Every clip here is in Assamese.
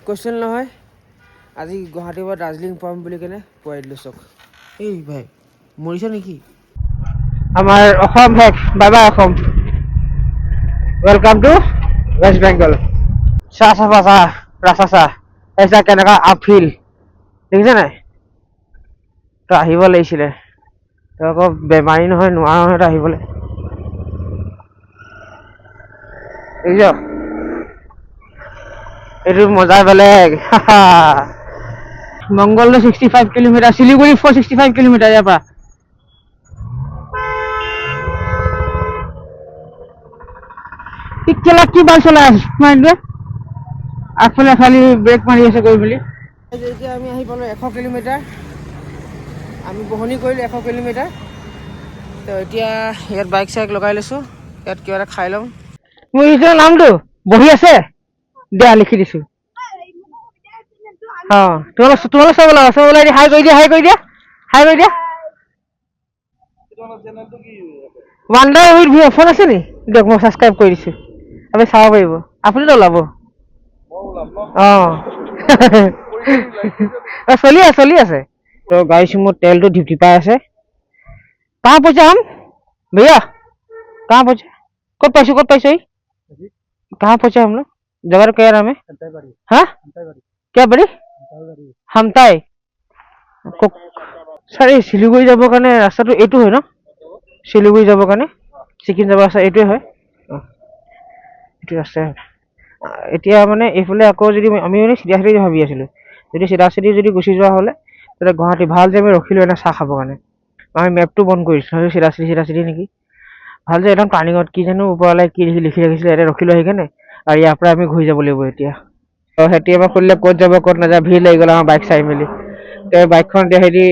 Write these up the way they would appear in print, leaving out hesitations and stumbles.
কুৱেশ্যন নহয় আজি গুৱাহাটীৰ পৰা দাৰ্জিলিং পাম বুলি কেনে পুৱাই দিলোঁ চক এই ভাই মৰিছ নেকি আমাৰ অসম হেক bye bye Assam welcome to West Bengal চাহ চাফা চাহ ৰাস্তা চাহ এইচা কেনেকুৱা আপহিল দেখিছে নাই তই আহিব লাগিছিলে তই আকৌ বেমাৰী নহয় নোৱাৰা নহয় তই আহিবলৈ দেখিছ এইটো মজা বেলেগ মংগলদৈ 65 কিলোমিটাৰ শিলিগুৰি 465 কিলোমিটাৰ ইয়াৰ পৰা কি বাল চলাই আছো আগফালে খালি ব্ৰেক মাৰি আছে গৈ বুলি এতিয়া আমি আহি পালোঁ 100 কিলোমিটাৰ আমি বহনি কৰিলোঁ 100 কিলোমিটাৰ তো এতিয়া ইয়াত বাইক চাইক লগাই লৈছোঁ ইয়াত কিবা এটা খাই ল'ম মোৰ নিজৰ নামটো বহি আছে দিয়া লিখি দিছোঁ অঁ তোমালোক চাব লাগা চাব ওলাই দিয়া হাই কৰি দিয়া ওৱাণ্ডাৰ উইথ ভিউ ফোন আছে নি দিয়ক মই ছাবস্ক্ৰাইব কৰি দিছোঁ আপুনি চাব পাৰিব আপুনিতো ওলাব অঁ চলি আছে তো গাড়ী চুমত তেলটো ঢিপঢিপাই আছে कहाँ पहुंचे हम भैया कहाँ पहुंचे कब पाइसे कहाँ पहुंचे हम लोग जगह क्या नाम है हाँ क्या बड़ी हमताई सर ये सिलीगुड़ी जाবৰ কাৰণে ৰাস্তাটো এইটো হয় ন सिलीगुड़ी যাবৰ কাৰণে ছিকিম যাব ৰাস্তা এইটোৱে হয় এইটো ৰাস্তা এতিয়া মানে এইফালে আকৌ যদি আমি মানে চিধা চিধি ভাবি আছিলোঁ যদি চিধা চিধি যদি গুচি যোৱা হ'লে তেতিয়া গুৱাহাটী ভাল যে আমি ৰখিলোঁ এনে চাহ খাবৰ কাৰণে আমি মেপটো বন্ধ কৰিছোঁ চিধা চিধি নেকি ভাল যে একদম টাৰ্ণিঙত কি জানো ওপৰলৈ কি লিখি ৰাখিছিলে ইয়াতে ৰখিলোঁ সেইকাৰণে আৰু ইয়াৰ পৰা আমি ঘূৰি যাব লাগিব এতিয়া সেহেঁতি এবাৰ সুধিলে ক'ত যাব ক'ত নাযায় ভিৰ লাগি গ'ল আমাৰ বাইক চাই মেলি বাইকখন এতিয়া হেৰি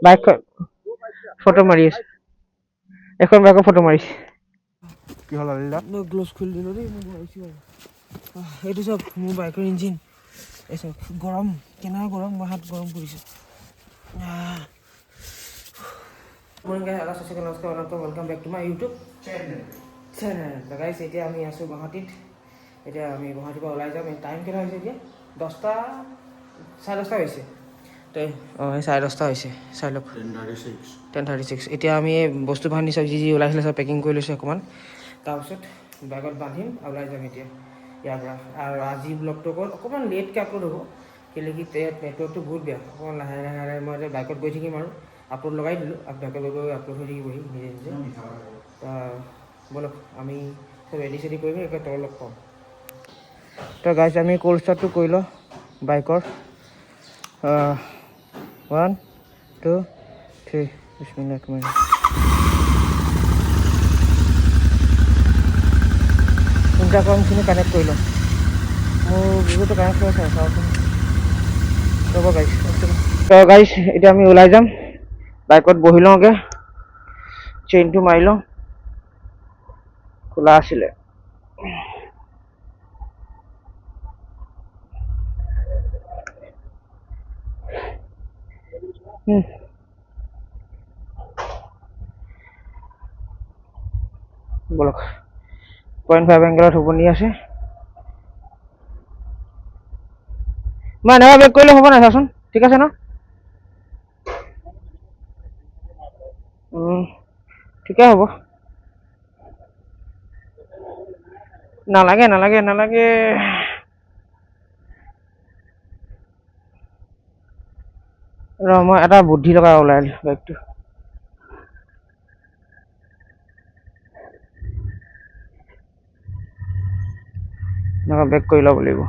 বাইকখন ফটো মাৰি আছে এখন বাইকৰ ফটো মাৰিছে কি হ'ল মই গ্ল'ভছ খুলি দিলোঁ দেই মই ভাবিছোঁ আৰু এইটো চব মোৰ বাইকৰ ইঞ্জিন এই চব গৰম কেনেকুৱা গৰম মোৰ হাত গৰম পৰিছে নমস্কাৰ welcome back to my YouTube channel guys এতিয়া আমি আছোঁ গুৱাহাটীত এতিয়া আমি গুৱাহাটীৰ পৰা ওলাই যাম টাইম কেইটা হৈছে এতিয়া 10:30 হৈছে অঁ এই 10:30 হৈছে চাই লওক 10:36 এতিয়া আমি বস্তু বাহানি চব যি ওলাইছিলে চব পেকিং কৰি লৈছোঁ অকণমান তাৰপিছত বেগত বান্ধিম আৰু ওলাই যাম এতিয়া ইয়াৰ পৰা আৰু আজি ব্লগটো অকণমান লেটকৈ আপলোড হ'ব কেলৈ কি নেটৱৰ্কটো বহুত বেয়া অকণমান লাহে লাহে মই এতিয়া বাইকত গৈ থাকিম আৰু আপলোড লগাই দিলোঁ বাইকত গৈ আপলোড হৈ থাকিবহি নিজে নিজে ব'লক আমি চব ৰেডি চেডি কৰিম একে তল লগ পাম তো গাইছ আমি ক'ল্ড ষ্টাৰ্টটো কৰি লওঁ বাইকৰ 1 2 3 বিসমিল্লাহ ইণ্টাৰকমখিনি কানেক্ট কৰি লওঁ মোৰ ভিডিঅ'টো কানেক্ট হৈ আছে চাওকচোন ৰ'ব গাইছ তো গাইছ এতিয়া আমি ওলাই যাম বাইকত বহি লওঁগৈ চেইনটো মাৰি লওঁ খোলা আছিলে বলক 0.5 এংগলত হুবনি আছে মই এনেকুৱা বেক কৰিলে হ'ব নাই চাচোন ঠিক আছে ন ঠিকে হ'ব নালাগে ৰ মই এটা বুদ্ধি লগা ওলাই বাইকটো এনেকুৱা বেক কৰি ল'ব লাগিব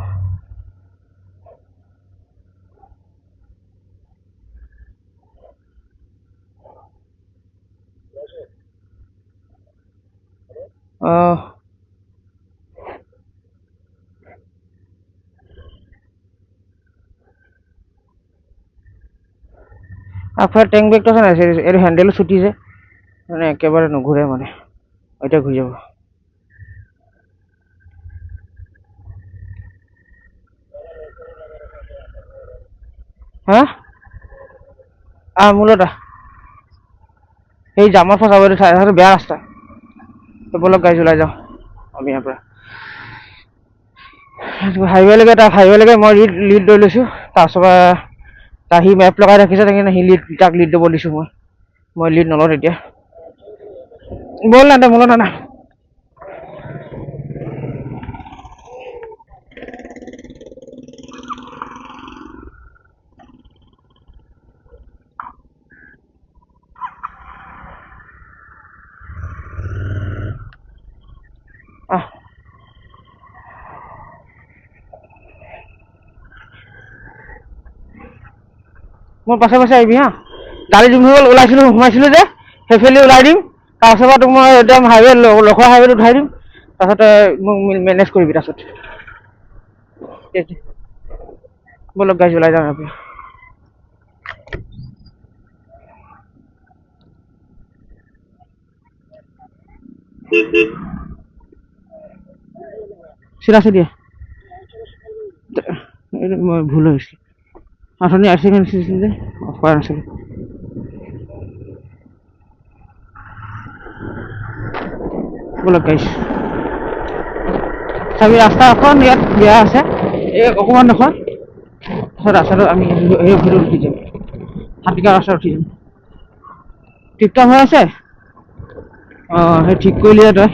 আপোনাৰ টেংক বেগটো আছে নাই এইটো হেণ্ডেলো ছুটি যে মানে একেবাৰে নুঘূৰে মানে এতিয়া ঘূৰি যাব হা মূলত সেই জামত ফচাব এইটো চাই বেয়া ৰাস্তা বলক গাইজ ওলাই যাওঁ আমি ইয়াৰ পৰা হাইৱেলৈকে মই লিড লৈ লৈছোঁ। তাৰপিছত সি মেপ লগাই ৰাখিছে, সেইকাৰণে তাক লিড দিব দিছোঁ মই লিড নলওঁ তেতিয়া। বল না দে মোলৈ না মোৰ পাছে আহিবি হা। গাড়ী যোনবোৰ সোমাইছিলোঁ যে সেইফালে ওলাই দিম। তাৰপিছত তোক মই একদম লখৰা হাইৱেত উঠাই দিম। তাৰপিছত মোক মেনেজ কৰিবি। তাৰপিছত বলক গাড়ী ওলাই যাওঁ আপুনি। চিধা চিধি মই ভুল হৈছে। অথনি RC যে অফ কৰা নাছিলোঁ। বলক গাইছ, চাবি ৰাস্তা এখন ইয়াত বেয়া আছে, এই অকণমান এখন ৰাস্তাটো আমি সেই ভিতৰত উঠি যাম। হাতীকা ৰাস্তাত উঠি যাম। টিপটপ হৈ আছে। সেই ঠিক কৰিলি তই।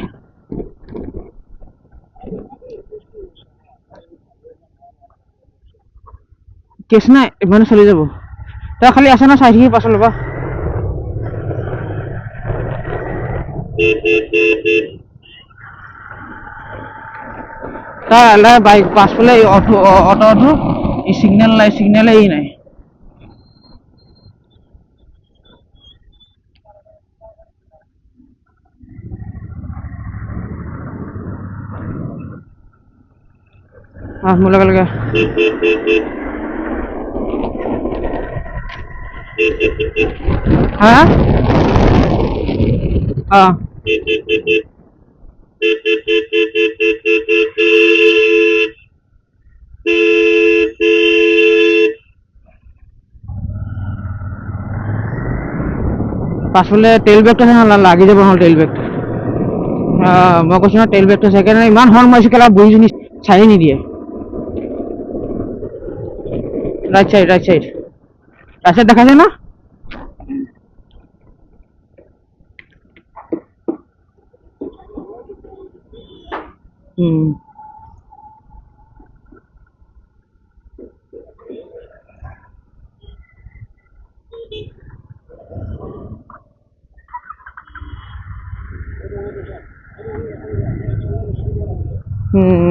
কেছ নাই, ইমানে চলি যাব। তই খালি আছে ন, চাই থাকি পাছত ল'বা। তাৰ বাইক পাছফালে অটো চিগনেলে নাই। মোৰ লগে হা পাছফালে তেল বেগটো লাগি যাব নহ'ল তেল বেগটো। মই কৈছোঁ ন, তেল বেগটো সেইকাৰণে ইমান হৰ্ণ মাৰিছোঁ, কেলা বুঢ়ীজনী চাৰি নিদিয়ে। ৰাইট চাইড দেখাইছে ন।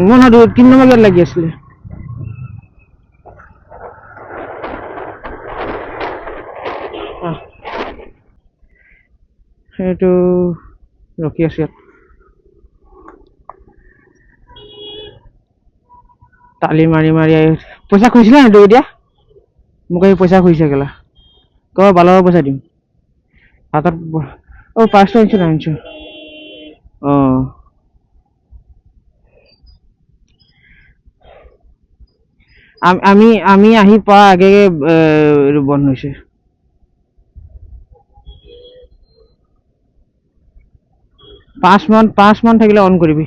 মোৰ নহয় 3 নম্বৰ গেট লাগি আছিলে। সেইটো ৰখি আছো ইয়াত। তালি মাৰি পইচা খুজিছিলে নাই তোক এতিয়া? মোক আহি পইচা খুজিছে কেলা। ক'ব বালৰ পইচা দিম হাতত। পাঁচশ আনিছো। আমি আহি পোৱা আগে বন্ধ হৈছে। পাঁচ মান থাকিলে অন কৰিবি।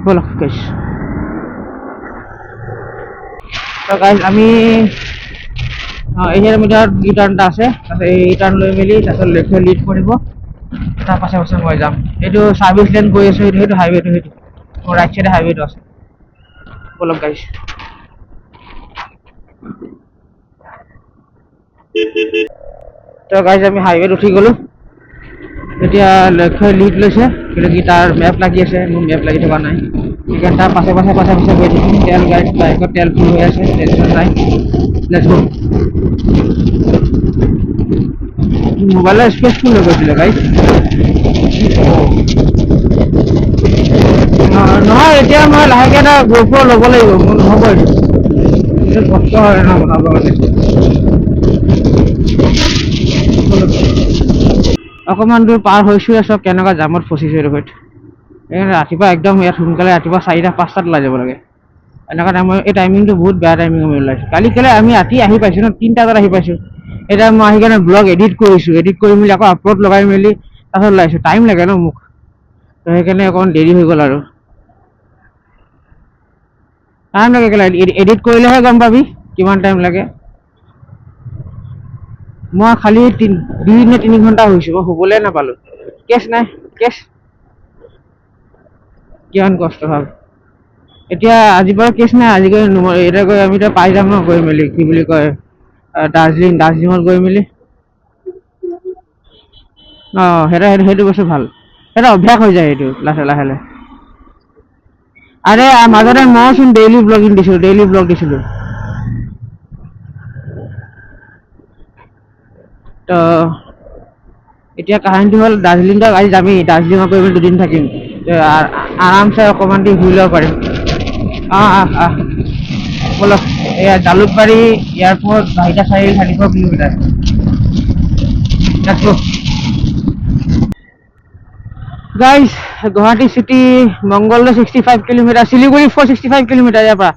বলক গাইছ, আমি এইখিনি মিটাৰত ৰিটাৰ্ণ এটা আছে। এই ৰিটাৰ্ণ লৈ মেলি তাৰপিছত লেফ্ট লিড কৰিব। তাৰ পাছে মই যাম। এইটো চাৰ্ভিচ লেন গৈ আছো, সেইটো হাইৱেটো, সেইটো মোৰ ৰাইট চাইডে হাইৱেটো আছে। বলক গাইছ। গাইজ আমি হাইৱেত উঠি গলো। এতিয়া লক্ষ্যই লিড লৈছে, কিন্তু কি তাৰ মেপ লাগি আছে, মোৰ মেপ লাগি থকা নাই। সেইকাৰণে তাৰ পাছে গৈ থাকিম। তেল বাইকত তেল ফুল হৈ আছে, টেনশ্যন নাই। লেটছ গো। মোবাইলৰ স্পেচ ফুল হৈ গৈছিলে গাইজ। নহয়, এতিয়া মই লাহেকে এটা গ্ৰুপৰ ল'ব লাগিব। মোৰ নহ'ব এইটো কষ্ট হয় ন বনাব কাৰণে। অকণমান দূৰ পাৰ হৈছোৱে, চব কেনেকুৱা জামত ফচিছো এইডোখৰত। সেইকাৰণে ৰাতিপুৱা একদম ইয়াত সোনকালে, ৰাতিপুৱা 4টা-5টাত ওলাই যাব লাগে। এনেকুৱা টাইমৰ এই টাইমিংটো বহুত বেয়া টাইমিং আমি ওলাইছো। কালি কেলে আমি ৰাতি আহি পাইছো ন, 3টা বজাত আহি পাইছো। এতিয়া মই আহি কাৰণে ব্লগ এডিট কৰিছোঁ, এডিট কৰি মেলি আকৌ আপলোড লগাই মেলি তাৰপিছত ওলাইছোঁ, টাইম লাগে ন মোক, তো সেইকাৰণে অকণমান দেৰি হৈ গ'ল আৰু। টাইম লাগে কেলা, এডিট কৰিলেহে গম পাবি কিমান টাইম লাগে। মই খালি 2 নে 3 ঘণ্টা হৈছোঁ, মই শুবলৈ নাপালোঁ। কেছ নাই, কেছ কিমান কষ্ট ভাব। এতিয়া আজিৰ পৰা কেছ নাই, আজি গৈ এতিয়া গৈ আমি এতিয়া পাই যাম ন, গৈ মেলি কি বুলি কয় দাৰ্জিলিঙত গৈ মেলি। অঁ সেইটো বস্তু ভাল, সেইটো অভ্যাস হৈ যায়, সেইটো লাহে লাহে। আৰে মাজতে মইচোন ডেইলি ব্লগ দিছিলোঁ। তো এতিয়া কাহিনীটো হ'ল, দাৰ্জিলিংটো আজি যামেই, দাৰ্জিলিঙত গৈ পেলাই 2 দিন থাকিম, আৰামছে অকণমান দেৰি ঘূৰি ল'ব পাৰিম। আহ বলক, এয়া জালুকবাৰী এয়াৰপোৰ্ট, বাহিকা চাৰিআলি 34 kilometre. Guys, Guwahati city Mangaldai 65 kilometre, Siliguri 465 kilometre ইয়াৰ পৰা।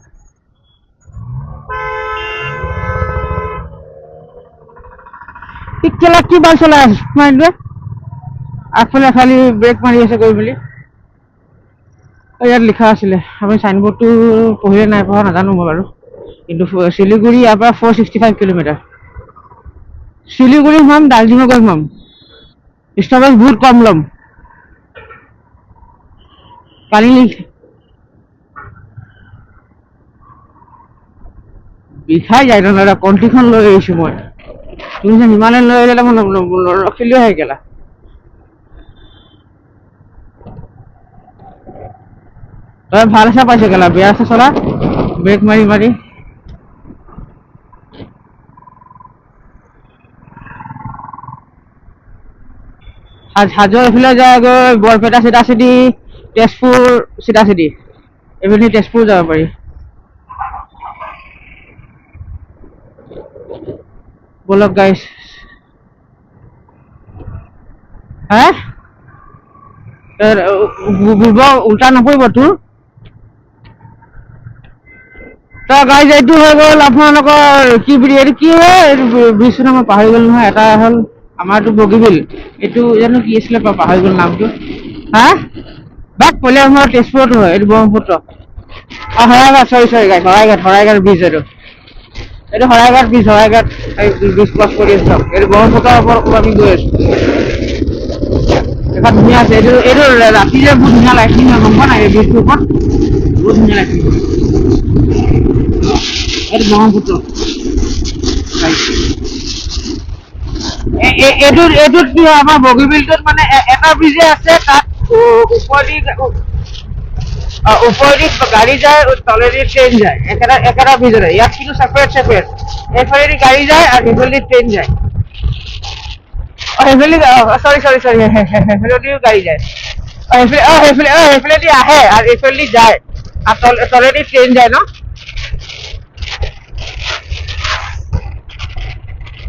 কি বাল চলাই আছো মাইণ্ডে, আগফালে খালি ব্ৰেক মাৰি আছে গৈ মেলি। ইয়াত লিখা আছিলে, আমি চাইনবোৰ্ডটো পঢ়িলে নাই পঢ়া নাজানো মই বাৰু, কিন্তু শিলিগুৰি ইয়াৰ পৰা 465 কিলোমিটাৰ। শিলিগুৰি সোমাম, দাৰ্জিলিঙত গৈ সোমাম, ষ্টপেজ বহুত কম ল'ম। কালি বিষাই যায় নহ'লে, কণ্ঠিখন লৈ আহিছোঁ মই। তুমি যে হিমালয়ান লৈ আহিলে মই নৰখিলোৱে হয় কেলা। তই ভাল চাই পাইছ কেলা, বেয়া আছে চলা, ব্ৰেক মাৰি মাৰি। হাজোৰ এইফালে যায়গৈ, বৰপেটা চিধা-চিধি, তেজপুৰ চিধা-চিধি, এইপিনে তেজপুৰ যাব পাৰি। বলক গাইছ। হা উল্টা নপৰিব তোৰ। গাইজ, এইটো হৈ গ'ল আপোনালোকৰ কি হয় ব্ৰিজটো নাম মই পাহৰি গ'লো নহয়। এটা হ'ল আমাৰতো বগীবিল, এইটো জানো কি আছিলে পাহৰি গ'ল নামটো। হা বাট কলিয়াবৰ তেজপুৰতো হয়, এইটো ব্ৰহ্মপুত্ৰ। শৰাইঘাট, চৰি গাইজ, শৰাইঘাট ব্ৰিজ, এইটো শৰাইঘাট ব্ৰিজ ক্ৰছ কৰি আছো, এইটো ব্ৰহ্মপুত্ৰৰ ওপৰত আমি গৈ আছো। এখন ধুনীয়া আছে, এইটো ৰাতিলে বহুত ধুনীয়া লাইটিং হয়, গম পোৱা নাই? এই ব্ৰিজটোৰ ওপৰত বহুত ধুনীয়া লাইটিং হয়। এইটো ব্ৰহ্মপুত্ৰ। এইটোত কি হয়, আমাৰ বগীবিলটোত মানে এটা ব্ৰিজে আছে, তাত ওপৰেদি গাড়ী যায়, তলেদি ট্ৰেইন যায়, একেটা ব্ৰিজতে। ইয়াত কিন্তু চেপাৰেট, এইফালেদি গাড়ী যায় আৰু সেইফালেদি ট্ৰেইন যায়। সেইফালেদিও গাড়ী যায়, সেইফালেদি আহে আৰু এইফালেদি যায়, আৰু তলেদি ট্ৰেইন যায় ন।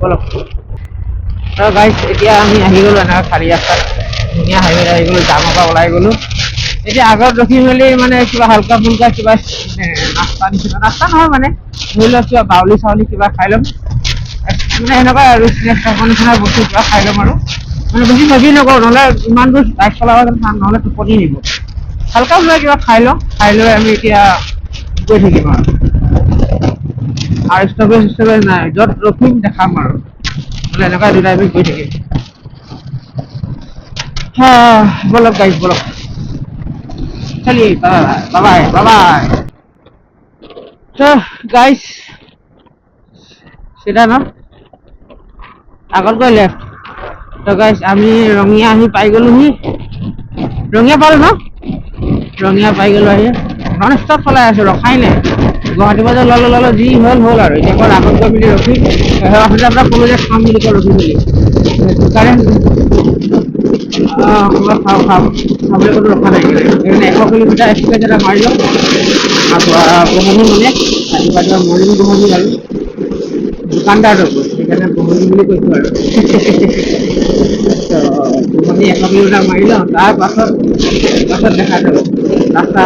বলক গাইজ, এতিয়া আমি আহি গ'লো এনেকুৱা খালী ৰাস্তাত, ধুনীয়া হাইৱেত আহি গ'লো, জামৰ পৰা ওলাই গ'লো। এতিয়া আগত ৰখি মেলি মানে কিবা হালকা ফুলকা কিবা নাস্তা নহয় মানে, ধৰি লওক কিবা বাউলি চাউলি কিবা খাই ল'ম, মানে সেনেকুৱা আৰু নিচিনা বস্তু কিবা খাই ল'ম আৰু, মানে বেছি হেভি নকৰোঁ, নহ'লে ইমান দূৰ বাইক চলাব নহ'লে টোপনি আহিব। হালকা ফুলকা কিবা খাই লওঁ, খাই লৈ আমি এতিয়া গৈ থাকিম আৰু ষ্টপেজ নাই, য'ত ৰখিম দেখাম আৰু, মানে এনেকুৱা দুটাই গৈ থাকিম। বলক গাইজ, বলক চলিয়ে, বাবাই। তো গাইজ, চিধা ন, আগত গৈ লেফ্ট। তো গাইজ, আমি ৰঙিয়া আহি পাই গ'লোহি, ৰঙিয়া পালো ন, ৰঙিয়া পাই গ'লো আহি, নন ষ্টপ চলাই আছো, ৰখাই নাই। গুৱাহাটী পৰা ল'লো, যি হ'ল আৰু, এতিয়া আকৌ আগত গৈ মেলি ৰখি আপোনাক ক'লো যে খাম বুলি ৰখি মেলি, সেইকাৰণে খাবলৈ কোনো ৰখা নাই, সেইকাৰণে 100 কিলোমিটাৰ এক্সপ্ৰেছ এটা মাৰি লওঁ, বহনি মানে ৰাতিপুৱা মৰ্ণিং বহনি আৰু দোকানদাৰটো, সেইকাৰণে বহনি বুলি কৈছো আৰু। বহনি 100 কিলোমিটাৰ মাৰি লওঁ, তাৰ পাছত দেখা যাব ৰাস্তা,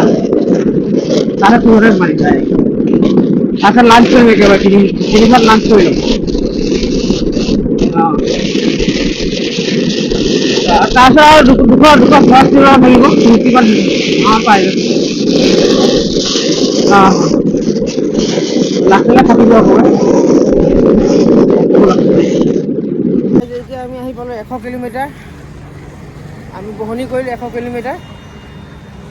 তাৰপাছত 200 মাৰি যায়, তাৰপাছত লাঞ্চ কৰিম, একেবাৰে 3 লাঞ্চ কৰি ল'ম। তাৰপিছত আৰু দুশ ফাৰ্ষ্ট থাকিব কিমান পাই লাখ থাকি যাব এতিয়া আমি আহি পালোঁ 100 কিলোমিটাৰ আমি বহনি কৰিলোঁ 100 কিলোমিটাৰ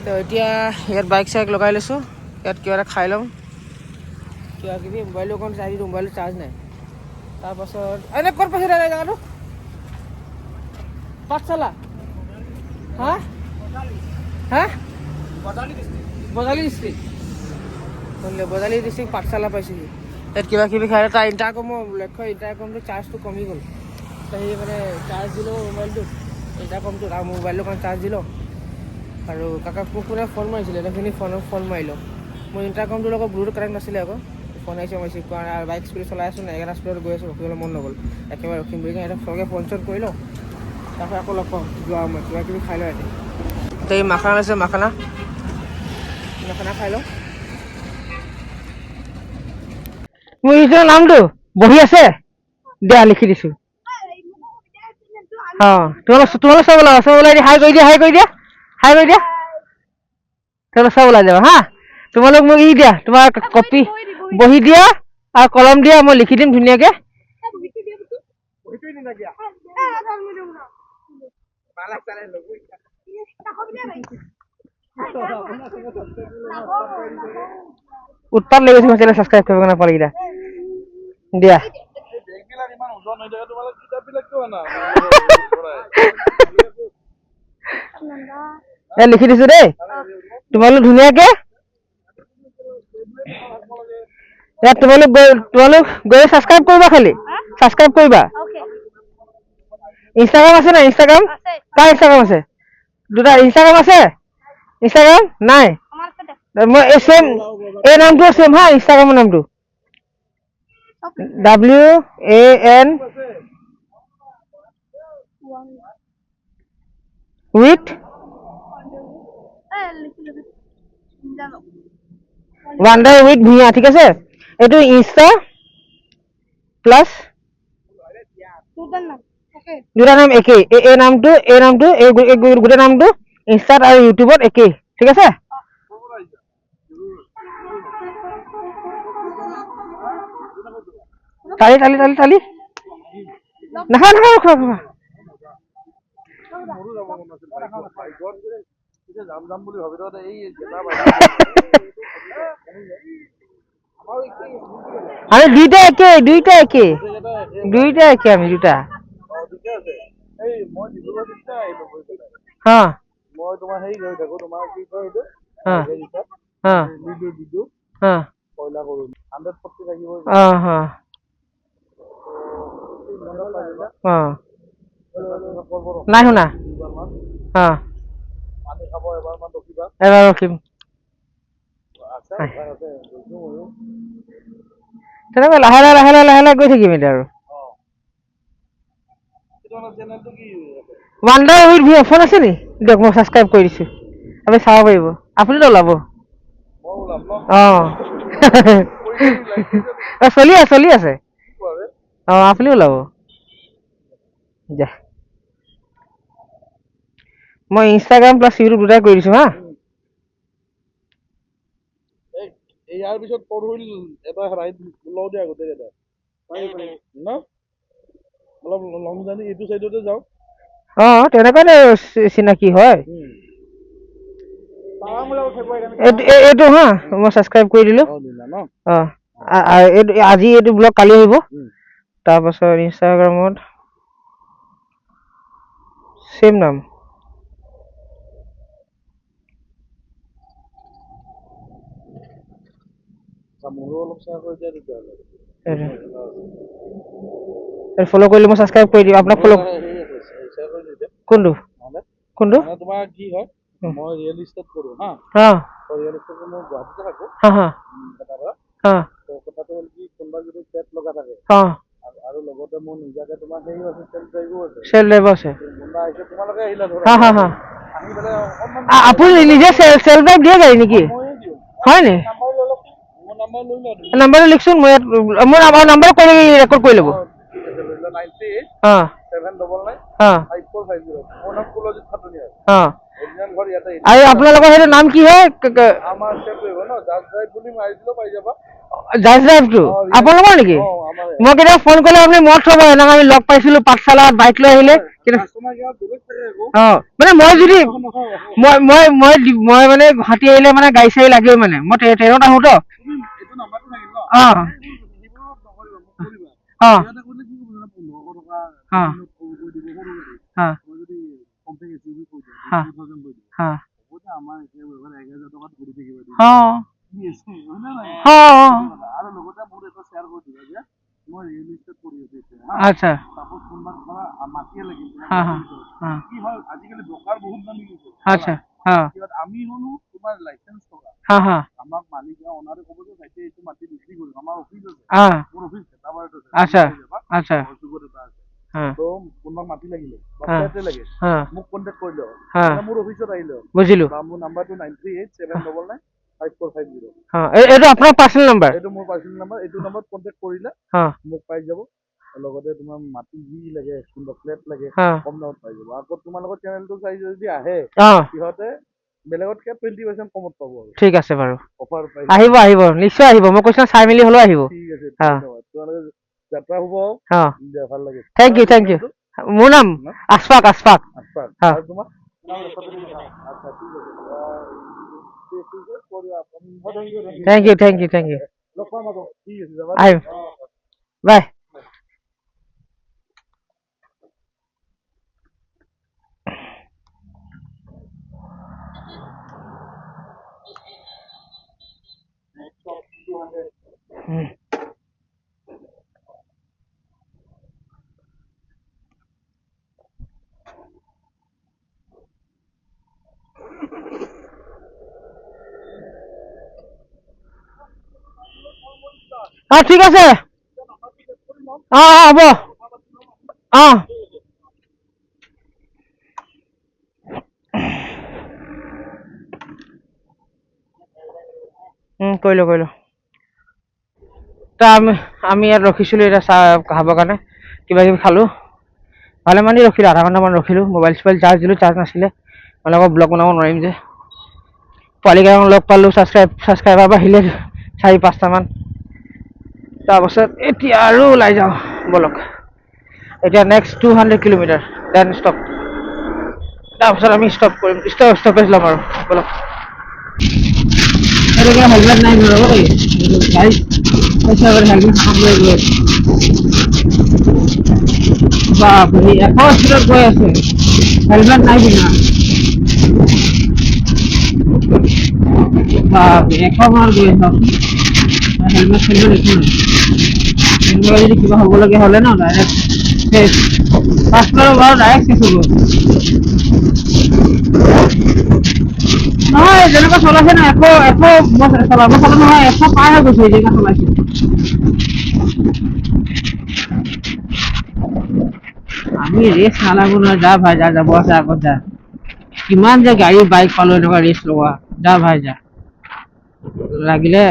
তো এতিয়া ইয়াত বাইক চাইক লগাই লৈছোঁ ইয়াত কিবা এটা খাই ল'ম কিবা কিবি মোবাইলটো অকণ চাৰ্জ দিওঁ মোবাইলটো চাৰ্জ নাই তাৰপাছত এনে ক'ত পাইছে দাদা জেগাটো পাঠশালা হা হা বজালী ডিষ্ট্ৰিক্ট বজালী ডিষ্ট্ৰিক্ট পাঠশালা পাইছোঁহি ইয়াত কিবা কিবি খাই তাৰ ইণ্টাৰকমৰ লক্ষ্য ইণ্টাৰকমটো চাৰ্জটো কমি গ'ল সেই মানে চাৰ্জ দিলোঁ মোবাইলটো ইণ্টাৰকমটো আৰু মোবাইলটো কাৰণে চাৰ্জ দিলোঁ আৰু কাকাক মোক কোনে ফোন মাৰিছিলে সেইখিনি ফোন মাৰিলোঁ মোৰ ইণ্টাৰকমটোৰ লগত ব্লুটুথ কানেক্ট নাছিলে আকৌ ফোন আহিছে মাৰিছোঁ কাৰণ বাইক স্পীড চলাই আছোঁ নাই এটা স্পীডত গৈ আছোঁ ৰখিবলৈ মন নগ'ল একেবাৰে ৰখিম বুলি কিনে এটা সৰহকৈ ফোন চোন কৰি লওঁ তাৰপৰা আকৌ লগ পাওঁ যোৱা মই কিবা কিবি খাই লওঁ এতিয়া এই মাখানা লৈছে মাখানা খাই লওঁ মোৰ নিজৰ নামটো বহি আছে দিয়া লিখি দিছোঁ অঁ তোমালোক চব ওলাই দিয়া হাই কৰি দিয়া তোমালোক চব ওলাই যাবা হা তোমালোক মোক দিয়া তোমাৰ কপি বহি দিয়া আৰু কলম দিয়া মই লিখি দিম ধুনীয়াকৈ উৎপাত লৈ গৈছে চেনেল ছাবস্ক্ৰাইব কৰিব নাপালেগেইটা দিয়া লিখি দিছো দেই তোমালোক ধুনীয়াকে তোমালোক গৈ ছাবস্ক্ৰাইব কৰিবা খালি ছাবস্ক্ৰাইব কৰিবা ইনষ্টাগ্ৰাম আছে নাই ইনষ্টাগ্ৰাম কাৰ ইনষ্টাগ্ৰাম আছে দুটা ইনষ্টাগ্ৰাম আছে ইনষ্টাগ্ৰাম নাই মই এই চেম এই নামটো চেম হা ইনষ্টাগ্ৰামৰ নামটো WAN with Wonder with Bhuyan ঠিক আছে এইটো ইনষ্টা প্লাছ দুটা নাম একেই এই নামটো এই গোটেই নামটো ইনষ্টাত আৰু ইউটিউবত একেই ঠিক আছে তালি নাখা খোৱা আমি দুইটা একে আমি দুটা হা মই তোমাৰ হেৰি কৰি থাকো তোমাৰ কি কয় এইটো হা কয়লা কৰো 140 লাগিব নাই শুনা এবাৰ ৰখিম তেনেকৈ লাহে লাহে গৈ থাকিম এতিয়া আৰু ৱাণ্ডাৰ উইথ ভি ফোন আছে নি দিয়ক মই ছাবস্ক্ৰাইব কৰি দিছোঁ আপুনি চাব পাৰিব আপুনিতো ওলাব চলি আছে আপুনি ওলাব যা মই ইনষ্টাগ্ৰাম প্লাছ ইউটিউব দুটাই কৰি দিছোঁ হা ইয়াৰ পিছত পঢ়িল এটা ৰাইড লওঁ দিয়া গোটেইকেইটা ন অলপ লং জাৰ্ণি এইটো চাইডতে যাওঁ তেনেকুৱাতে চিনাকি হয় এইটো হা মই ছাবস্ক্ৰাইব কৰি দিলোঁ আজি এইটো ব্লগ কালি আহিব তাৰপাছত ইনষ্টাগ্ৰামত চেম নাম ফলো কৰিলে মই ছাবস্ক্ৰাইব কৰি দিম আপোনাক ফলো কোনটো তোমাৰ কি হয় মই ৰিয়েল ইষ্টেট কৰো হা ৰিয়েল ইষ্টেট মই গুৱাহাটীতে থাকো কথাটো হ'ল কি কোনোবা যদি পেট লগা থাকে আৰু লগতে মোৰ নিজাকে তোমাৰ হেৰি আছে চেল ড্ৰাইভ আছে কোনোবা আহিছে তোমালোকে আহিলা ধৰা আহি পেলাই আপুনি নিজে চেল ড্ৰাইভ দিয়ে গাড়ী নেকি হয় নি নাম্বাৰটো লিখচোন মই মোৰ নাম্বাৰ কৰি ৰেকৰ্ড কৰি ল'ব হা 799 হা 5450 মোৰ নাম কুলজিত খাটুনিয়া হা অৰিজিনেল ঘৰ ইয়াতে আৰু আপোনালোকৰ সেইটো নাম কি হয় আমাৰ চেভ কৰিব ন জাজ ড্ৰাইভ বুলি মাৰি দিলেও পাই যাবা জাজ ড্ৰাইভটো আপোনালোকৰ নেকি মই কেতিয়াবা ফোন কৰিলে আপুনি মত থব এনেকৈ আমি লগ পাইছিলো পাঠশালাত বাইক লৈ আহিলে মানে মই যদি মই মানে গুৱাহাটী আহিলে মানে গাড়ী চাড়ী লাগে মানে মই ট্ৰেইনত আহো তো আচ্ছা আজিকালি ব্ৰকাৰ বহুত দামী গৈছে আচ্ছা আমি হলো তোমাৰ লাইসেন্স থকা আমাক মালিক অনাৰে ক'ব যে ভাইটি এইটো মাটি বিক্ৰী কৰিম আমাৰ অফিচ আছে মোৰ অফিচ আচ্ছা আচ্ছা তো কোনোবা মাটি লাগিলে বা ফ্লেটে লাগে মোক কন্টেক্ট কৰিলে মোৰ অফিচত আহিলে বুজিলো বা মোৰ নাম্বাৰটো 9387995450 এইটো আপোনাৰ পাৰ্চনেল নাম্বাৰ এইটো মোৰ পাৰ্চনেল নাম্বাৰ এইটো নাম্বাৰত কন্টেক্ট কৰিলে মোক পাই যাব লগতে তোমাৰ মাটি যি লাগে কোনোবা ফ্লেট লাগে কম দামত পাই যাব আকৌ তোমালোকৰ চেনেলটো চাই যদি আহে সিহঁতে বেলেগতকে 20% কমত পাব আৰু ঠিক আছে বাৰু অফাৰ পাই আহিব আহিব নিশ্চয় আহিব মই কৈছো চাই মেলি হলেও আহিব ঠিক আছে ধন্যবাদ তোমালোকে যাত্ৰা হ'ব ভাল লাগে থেংক ইউ মোৰ নাম আশফাক আশফাক আৰু তোমাৰ আচ্ছা ঠিক আছে থেংক ইউ লগ পাম আকৌ ঠিক আছে যাবা আহিম বাই ঠিক আছে হ'ব কৰিলো আমি ইয়াত ৰখিছিলো এতিয়া চাহ খাবৰ কাৰণে কিবা কিবি খালো ভালে মানে ৰখিলো আধা ঘণ্টামান ৰখিলো মোবাইল চোবাইল চাৰ্জ দিলো চাৰ্জ নাছিলে মানে আকৌ ব্লগ বনাব নোৱাৰিম যে পোৱালি কেইটামান লগ পালো ছাবস্ক্ৰাইবাৰ বাঢ়িলে 4-5টামান তাৰপাছত এতিয়া আৰু ওলাই যাওঁ বলক এতিয়া নেক্সট 200 কিলোমিটাৰ দেন ষ্টপ তাৰপাছত আমি ষ্টপ কৰিম ষ্টপেজ ল'ম আৰু বলক হেলমেট নাই ৰ'ব গাড়ী পইচা হেলমেট লৈ গৈ বাপৰে 100 স্পীডত গৈ আছে হেলমেট নাই পিন্ধা বাপৰে 100 মানত গৈ আছ হেলমেট একো নাই যদি কিবা হ'বলগীয়া হ'লে ন ডাইৰেক্ট ফাৰ্ষ্ট বাৰু ডাইৰেক্ট শেষ হ'ব নহয় যেনেকুৱা চলাইছে না 100 মই চলাব নহয় 100 পাৰ হৈ গৈছে যেনেকুৱা চলাইছে আমি ৰেচ নালাগো নহয় যা ভাই যা যাব আছে আগত যা কিমান যে গাড়ী বাইক পালো এনেকুৱা ৰেচ লোৱা যা ভাই যা লাগিলে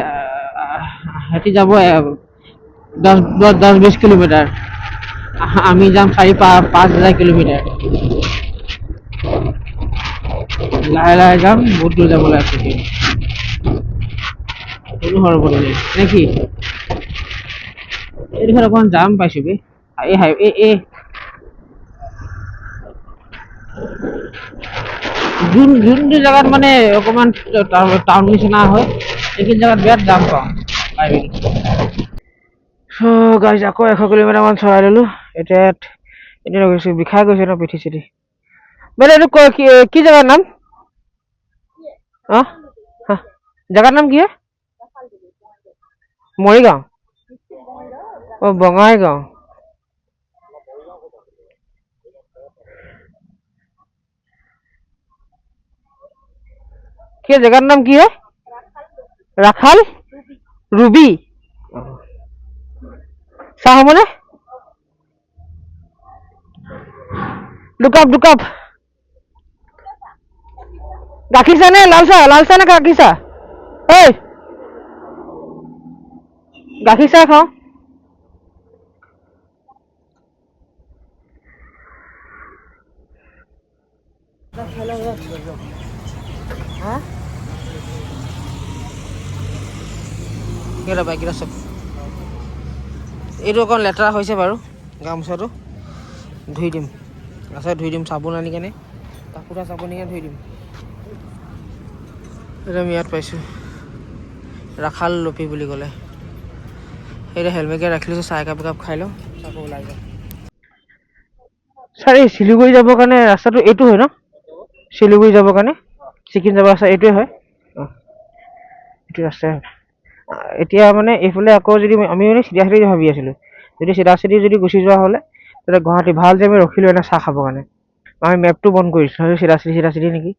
সিহঁতি যাব 10-20 কিলোমিটাৰ আমি যাম 4-5 কিলোমিটাৰ লাহে লাহে যাম বহুত দূৰ যাব লাগে কোনো সৰব নেকি এইডোখৰ অকণমান জাম পাইছো বে যোনটো জেগাত মানে অকণমান টাউন নিচিনা হয় সেইখিনি জেগাত বিৰাট জাম পাওঁ গাইজ আকৌ 100 কিলোমিটাৰমান চলাই ললো এতিয়া গৈছো বিষাই গৈছে ন পিঠি চিঠি মানে এইটো কি জেগাৰ নাম জেগাৰ নাম কি মৰিগাঁও বঙাইগাঁও কি জেগাৰ নাম কি হয় ৰাখাল ৰুবি চাহ হ'বনে দুকাপ গাখীৰ চাহ নে লাল চাহ নে গাখীৰ চাহ গাখীৰ চাহ খাওঁ বাইকেইটা চব এইটো অকণ লেতেৰা হৈছে বাৰু গামোচাটো ধুই দিম তাৰপিছত ধুই দিম চাবোন আনি কেনে কাপোৰ চাবোন আনি ধুই দিম এইটো আমি ইয়াত পাইছোঁ ৰাখাল লপি বুলি ক'লে সেইটো হেলমেটকে ৰাখি লৈছোঁ চাহ একাপ একাপ খাই লওঁ আকৌ ওলাই যাওঁ ছাৰ এই শিলিগুৰি যাবৰ কাৰণে ৰাস্তাটো এইটো হয় ন শিলিগুৰি যাবৰ কাৰণে ছিকিম যাব ৰাস্তা এইটোৱে হয় এইটো ৰাস্তাই হয় এতিয়া মানে এইফালে আকৌ যদি আমি মানে চিধা চিধি ভাবি আছিলোঁ যদি চিধা চিধি যদি গুচি যোৱা হ'লে তেতিয়া গুৱাহাটী ভাল যে আমি ৰখিলোঁ এনে চাহ খাবৰ কাৰণে আমি মেপটো বন্ধ কৰিছোঁ চিধা চিধি নেকি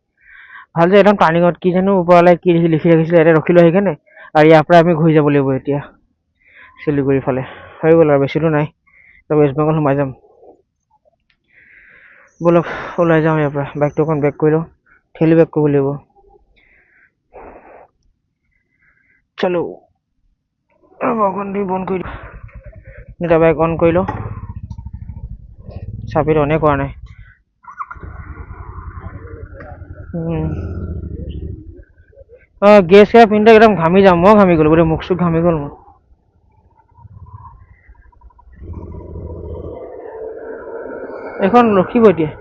ভাল যে একদম টাৰ্ণিঙত কি জানো ওপৰলৈ কি লিখি ৰাখিছিলে ইয়াতে ৰখিলোঁ সেইকাৰণে আৰু ইয়াৰ পৰা আমি ঘূৰি যাব লাগিব এতিয়া শিলিগুৰিৰ ফালে হৈ গ'ল আৰু বেছি দূৰ নাই ৱেষ্ট বেংগল সোমাই যাম বলক ওলাই যাওঁ ইয়াৰ পৰা বাইকটো অকণ বেক কৰি লওঁ ঠেলি বেক কৰিব লাগিব চলো অকণ দি বন্ধ কৰি দিওঁ দুটা বাইক অন কৰি লওঁ চাবিটো অনে কৰা নাই গেছ পিন্ধি একদম ঘামি যাম মই ঘামি গ'লো গোটেই মুখ চুখ ঘামি গ'ল মোৰ এখন ৰখিব এতিয়া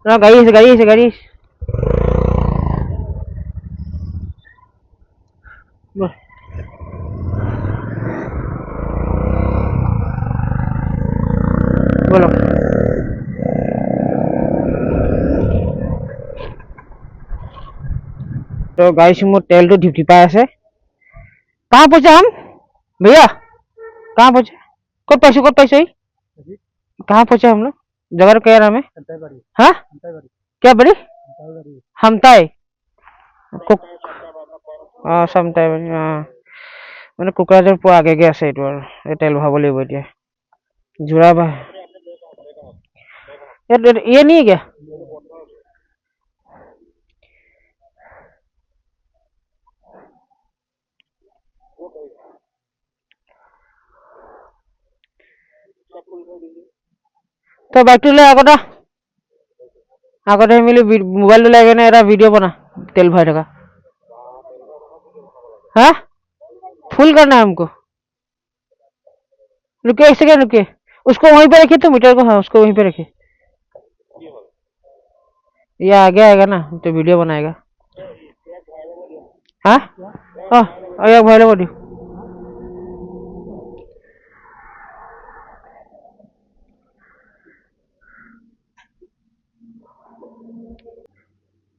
গাড়ী আহিছে বলো तो गाइस मोर तेल तो ढिपढिपाई আছে कहाँ पहुंचे हम भैया कहाँ पहुंचे कब पैसे कहाँ पहुंचे हम लोग जगह क्या नाम है हाँ क्या बड़ी हमताई समताई মানে কোকৰাঝাৰ পোৱা আগে আছে এইটো আৰু এই তেল ভৰাব লাগিব এতিয়া যোৰাবা ये नहीं है क्या तो बैक ले আগতে মিলি মোবাইল লাই কেনে এটা ভিডিও बना तेल भर का हाँ फुल करना है हमको रुके एक सेकंड रुके उसको वहीं पे रखिए तो मीटर को हाँ उसको वहीं पे रखिए ये आगे आएगा ना तो वीडियो बनाएगा हाँ हाँ भाई लोग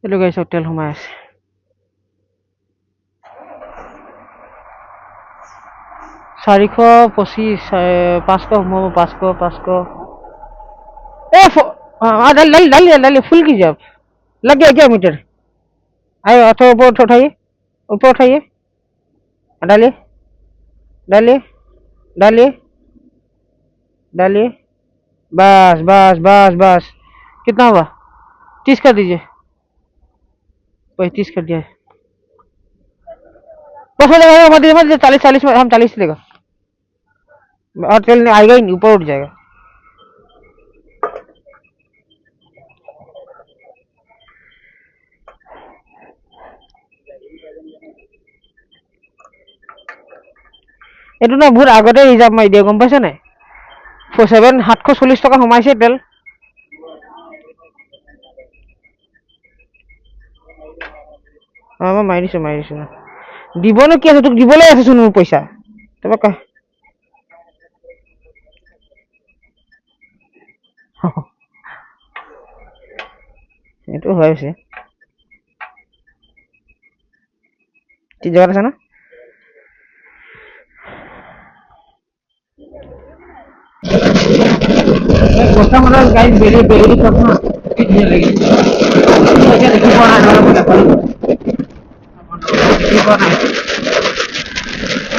ये गाइस होटल সোমাই আছে 425 500 সোমাব 500 ए डाल फुल कीजिए आप लग गया क्या मीटर आइए अथवा ऊपर उठाइए डालिए बस कितना हुआ 30 कर दीजिए 35 कर दिया बस हो जाएगा मत 40 में हम 40 देगा और तेल आएगा ही नहीं ऊपर उठ जाएगा এইটো না বহুত আগতে ৰিজাৰ্ভ মাৰি দিয়ে গম পাইছ নাই 740 টকা সোমাইছে তেল মই মাৰি দিছো দিবনো কি আছে তোক দিবলৈ আছে চোন মোৰ পইচা তবে কা এইটো হৈছে কি জগা আছে না কথা মনে গাইজ বেৰি কথা কি লাগে এটা দেখি পড়া না বলে পারি দেখি পড়া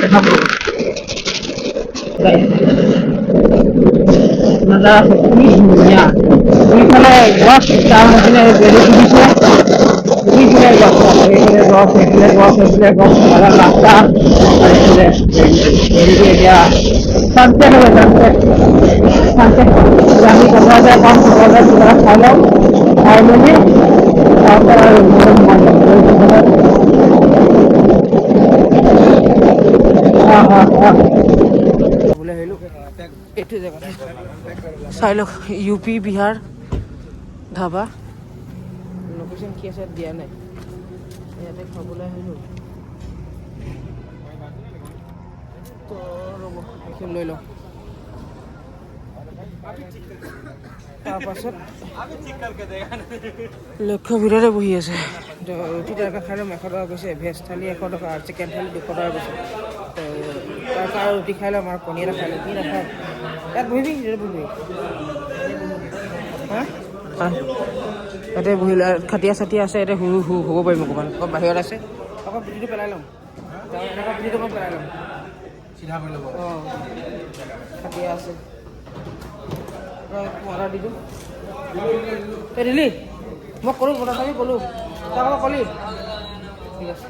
এটা বলো গাইজ নজা খুবই দুনিয়া ওইখানে ওয়াশ চার দিনে বেরি দিছে ওইখানে গছ ভালো রাস্তা আর এখানে বেরি দিয়া সানসেট হবে সানসেট আমি কোথায় কম কোথায় খাইলাম খাই মেলি তাৰপৰা আৰু এইটো জেগাত চাই লওক U P Bihar dhaba location কি আছে দিয়া নাই ইয়াতে খাবলৈ আহিলোঁ তো ৰ'ব এইখিনি লৈ লওঁ তাৰপাছত লক্ষ্য ভিতৰতে বহি আছে ৰুটি তৰকা খাই ল'ম 100 টকা কৈছে ভেজ থালি 100 টকা আৰু চিকেন থালি 200 টকা কৈছে তো তৰকা আৰু ৰুটি খাই ল'ম আৰু কণী এটা খাই ল'ম কি নাখায় ইয়াত বহিবি বহিবি হা ইয়াতে বহিলে খাটিয়া চাটিয়া আছে ইয়াতে শুব পাৰিম অকণমান বাহিৰত আছে আকৌ পিঠিটো পেলাই ল'ম এনেকুৱা পিঠিটো মই পেলাই ল'ম চিধা কৰি ল'ব অঁ খাটিয়া আছে অৰ্ডাৰ দি দিওঁ এই দিলি মই ক'লোঁ কথাটো ক'লোঁ তই আকৌ ক'লি ঠিক আছে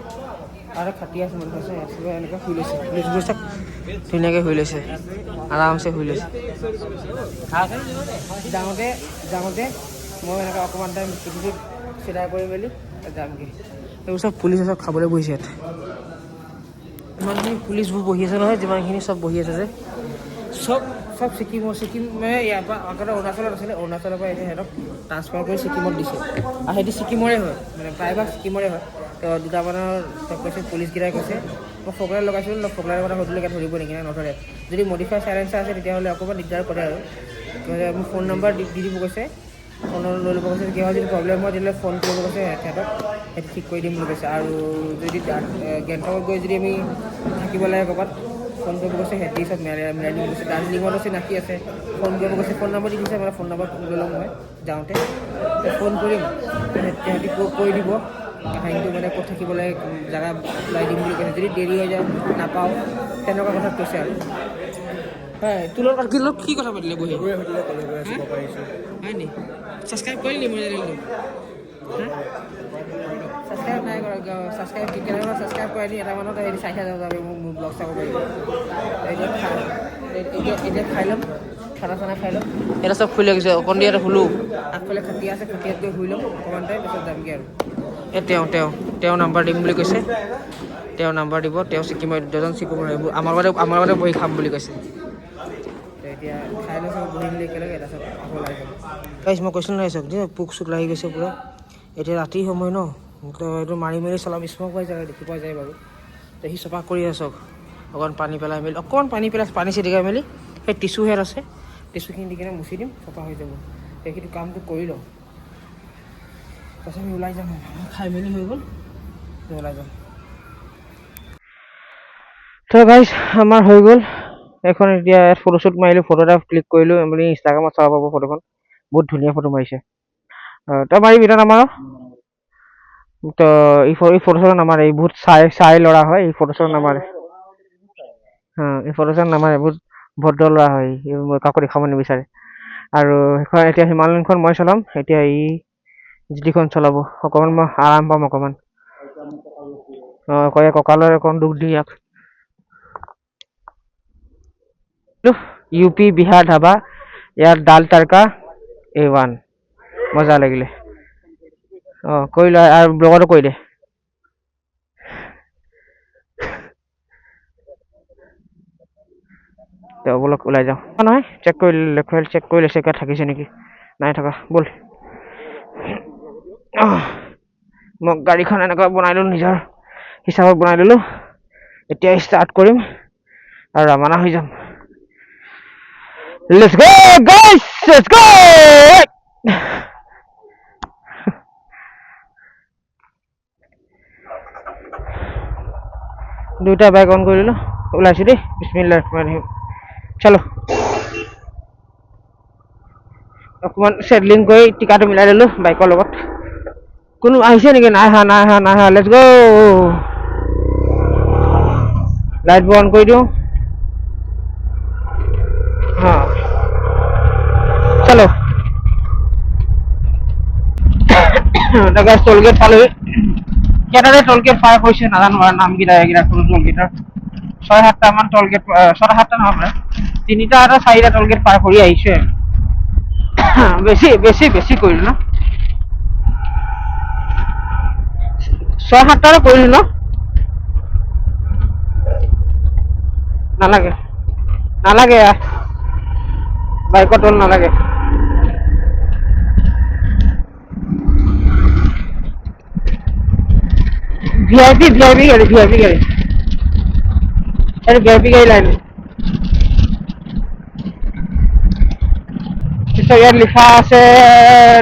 আৰু খাটি আছে মানুহ আছে এনেকৈ শুই লৈছে চাওক ধুনীয়াকৈ শুই লৈছে আৰামছে শুই লৈছে যাওঁতে মই এনেকৈ অকণমান টাইম পিঠিটো চিধা কৰি মেলি যামগৈ এইবোৰ চব পুলিচ চব খাবলৈ বহিছে ইয়াত ইমানখিনি পুলিচবোৰ বহি আছে নহয় যিমানখিনি চব বহি আছে যে চব ছিকিম মানে ইয়াৰ পৰা আগতে অৰুণাচলত আছিলে অৰুণাচলৰ পৰা এতিয়া সিহঁতক ট্ৰান্সফাৰ কৰি ছিকিমত দিছে আৰু সেইটো ছিকিমৰে হয় মানে প্ৰায়ভাগ ছিকিমৰে হয় তো দুটামানৰ কৈছে পুলিচকেইটাই কৈছে মই ফকলাৰ লগাইছিলোঁ ফকলাৰৰ কথা সুধিলৈকে ধৰিব নেকি নধৰে যদি মডিফাই চাইলেঞ্চাৰ আছে তেতিয়াহ'লে অকণমান দিগদাৰ কৰে আৰু মোক ফোন নম্বৰ দি দিব কৈছে ফোনৰ লৈ ল'ব কৈছে কিবা যদি প্ৰব্লেম হয় তেতিয়াহ'লে ফোন কৰিব কৈছে সিহঁতক সেইটো ঠিক কৰি দিম বুলি কৈছে আৰু যদি গেংটকত গৈ যদি আমি থাকিব লাগে ক'ৰবাত ফোন কৰিব কৈছে সিহঁতি চব মিলাই দিব কৈছে দাৰ্জিলিঙত আছে নাকি আছে ফোন কৰিব কৈছে ফোন নম্বৰ দি দিছে মানে ফোন নম্বৰ লৈ ল'ম মই যাওঁতে ফোন কৰিম সিহঁতি কৈ দিব কাহিনীটো মানে ক'ত থাকিব লাগে জেগা ওলাই দিম বুলি কৈছে যদি দেৰি হৈ যায় নাপাওঁ তেনেকুৱা কথা কৈছে আৰু হয় তোৰ কি কথা পাতিলে বহি হয় নি ছাবস্ক্ৰাইব কৰিলি মোৰ চেনেলটো ছাবস্ক্ৰাইব নাই কৰা ছাবস্ক্ৰাইব কৰি দি এটা মানত হেৰি চাই যাব যাবি মোৰ ব্লগ চাব পাৰিব এতিয়া খাই ল'ম খানা চানা খাই ল'ম এটা চব খুলি গৈছে অকণ দি এটা শুলোঁ আগফালে খাটিয়া আছে খাটিয়াত গৈ শুই ল'ম অকণমান টাইম পিছত যামগৈ আৰু এই তেওঁ নাম্বাৰ দিম বুলি কৈছে তেওঁ নাম্বাৰ দিব তেওঁ ছিকিমৰ দুজন ছিকিমৰ এইবোৰ আমাৰ লগতে বহি খাম বুলি কৈছে এতিয়া খাই লৈছোঁ বহি মেলি একেলগে তাৰপিছত আকৌ ওলাই যাম গাইছ মই কৈছিলোঁ নাই চাওক পোক চোক লাগি গৈছে পূৰা এতিয়া ৰাতি সময় ন তো এইটো মাৰি মেলি চলাম স্মক পাই যায় দেখি পোৱা যায় বাৰু তো সি চফা কৰি আছক অকণ পানী পেলাই মেলি অকণ পানী ছিটিকাই মেলি সেই টিচু হেড আছে টিচুখিনি দি কিনে মুচি দিম চফা হৈ যাব সেইটো কামটো কৰি লওঁ তাৰপিছত আমি ওলাই যাম খাই মেলি হৈ গ'ল ওলাই যাম তো গাইজ আমাৰ হৈ গ'ল এখন এতিয়া ফটোশ্বুট মাৰিলোঁ ফটো এটা ক্লিক কৰিলোঁ আপুনি ইনষ্টাগ্ৰামত চাব পাব ফটোখন বহুত ধুনীয়া ফটো মাৰিছে তই মাৰিবি তই নামাৰ তো এই ফটোশ্বুট নামাৰে এই বহুত চাই ল'ৰা হয় এই ফটোশ্বুট নামাৰে এই ফটোশ্বুট নামাৰে বহুত ভদ্ৰ ল'ৰা হয় কাকো দেখাব নিবিচাৰে আৰু সেইখন এতিয়া হিমালয়নখন মই চলাম এতিয়া এই জিটিখন চলাব অকণমান মই আৰাম পাম অকণমান কঁকালৰ অকণ দুখ দি ইয়াক ইউ পি বিহাৰ ধাবা ইয়াৰ দাল তড়কা A1 মজা লাগিলে কৈ ল আৰু ব্লগতো কৈ দে বলক ওলাই যাওঁ নহয় চেক কৰি লৈছে কিবা থাকিছে নেকি নাই থকা ব'ল মই গাড়ীখন এনেকুৱা বনাই ল'লোঁ নিজৰ হিচাপত বনাই ল'লোঁ এতিয়া ষ্টাৰ্ট কৰিম আৰু ৰাওনা হৈ যাম Let's go guys let's go দুইটা বাইক অন কৰি ল'লোঁ ওলাইছোঁ দেই বিসমিল্লাহিৰ ৰহমানিৰ ৰহিম চলো অকণমান চেডলিং কৰি টিকাটো মিলাই ল'লোঁ বাইকৰ লগত কোনো আহিছে নেকি নাই অহা লেটছ গ' লাইটবোৰ অন কৰি দিওঁ চলো টোলগেট পালোহি কেইটাৰে টোলগেট পাৰ কৰিছে নাজানো আৰু নামকেইটা এইকেইটা সৰু টোলগেটৰ 6-7টা মান টোলগেট 6-7টা নহয় মানে 3টা আৰু 4টা টোলগেট পাৰ কৰি আহিছোঁ বেছি কৰিলোঁ ন 6-7টাৰে কৰিলো ন? নালাগে নালাগে, বাইকত হ'ল নালাগে। ভিআইপি গাড়ী, ভিআইপি গাড়ী, এইটো ভিআইপি গাড়ী লাইন। পিছত ইয়াত লিখা আছে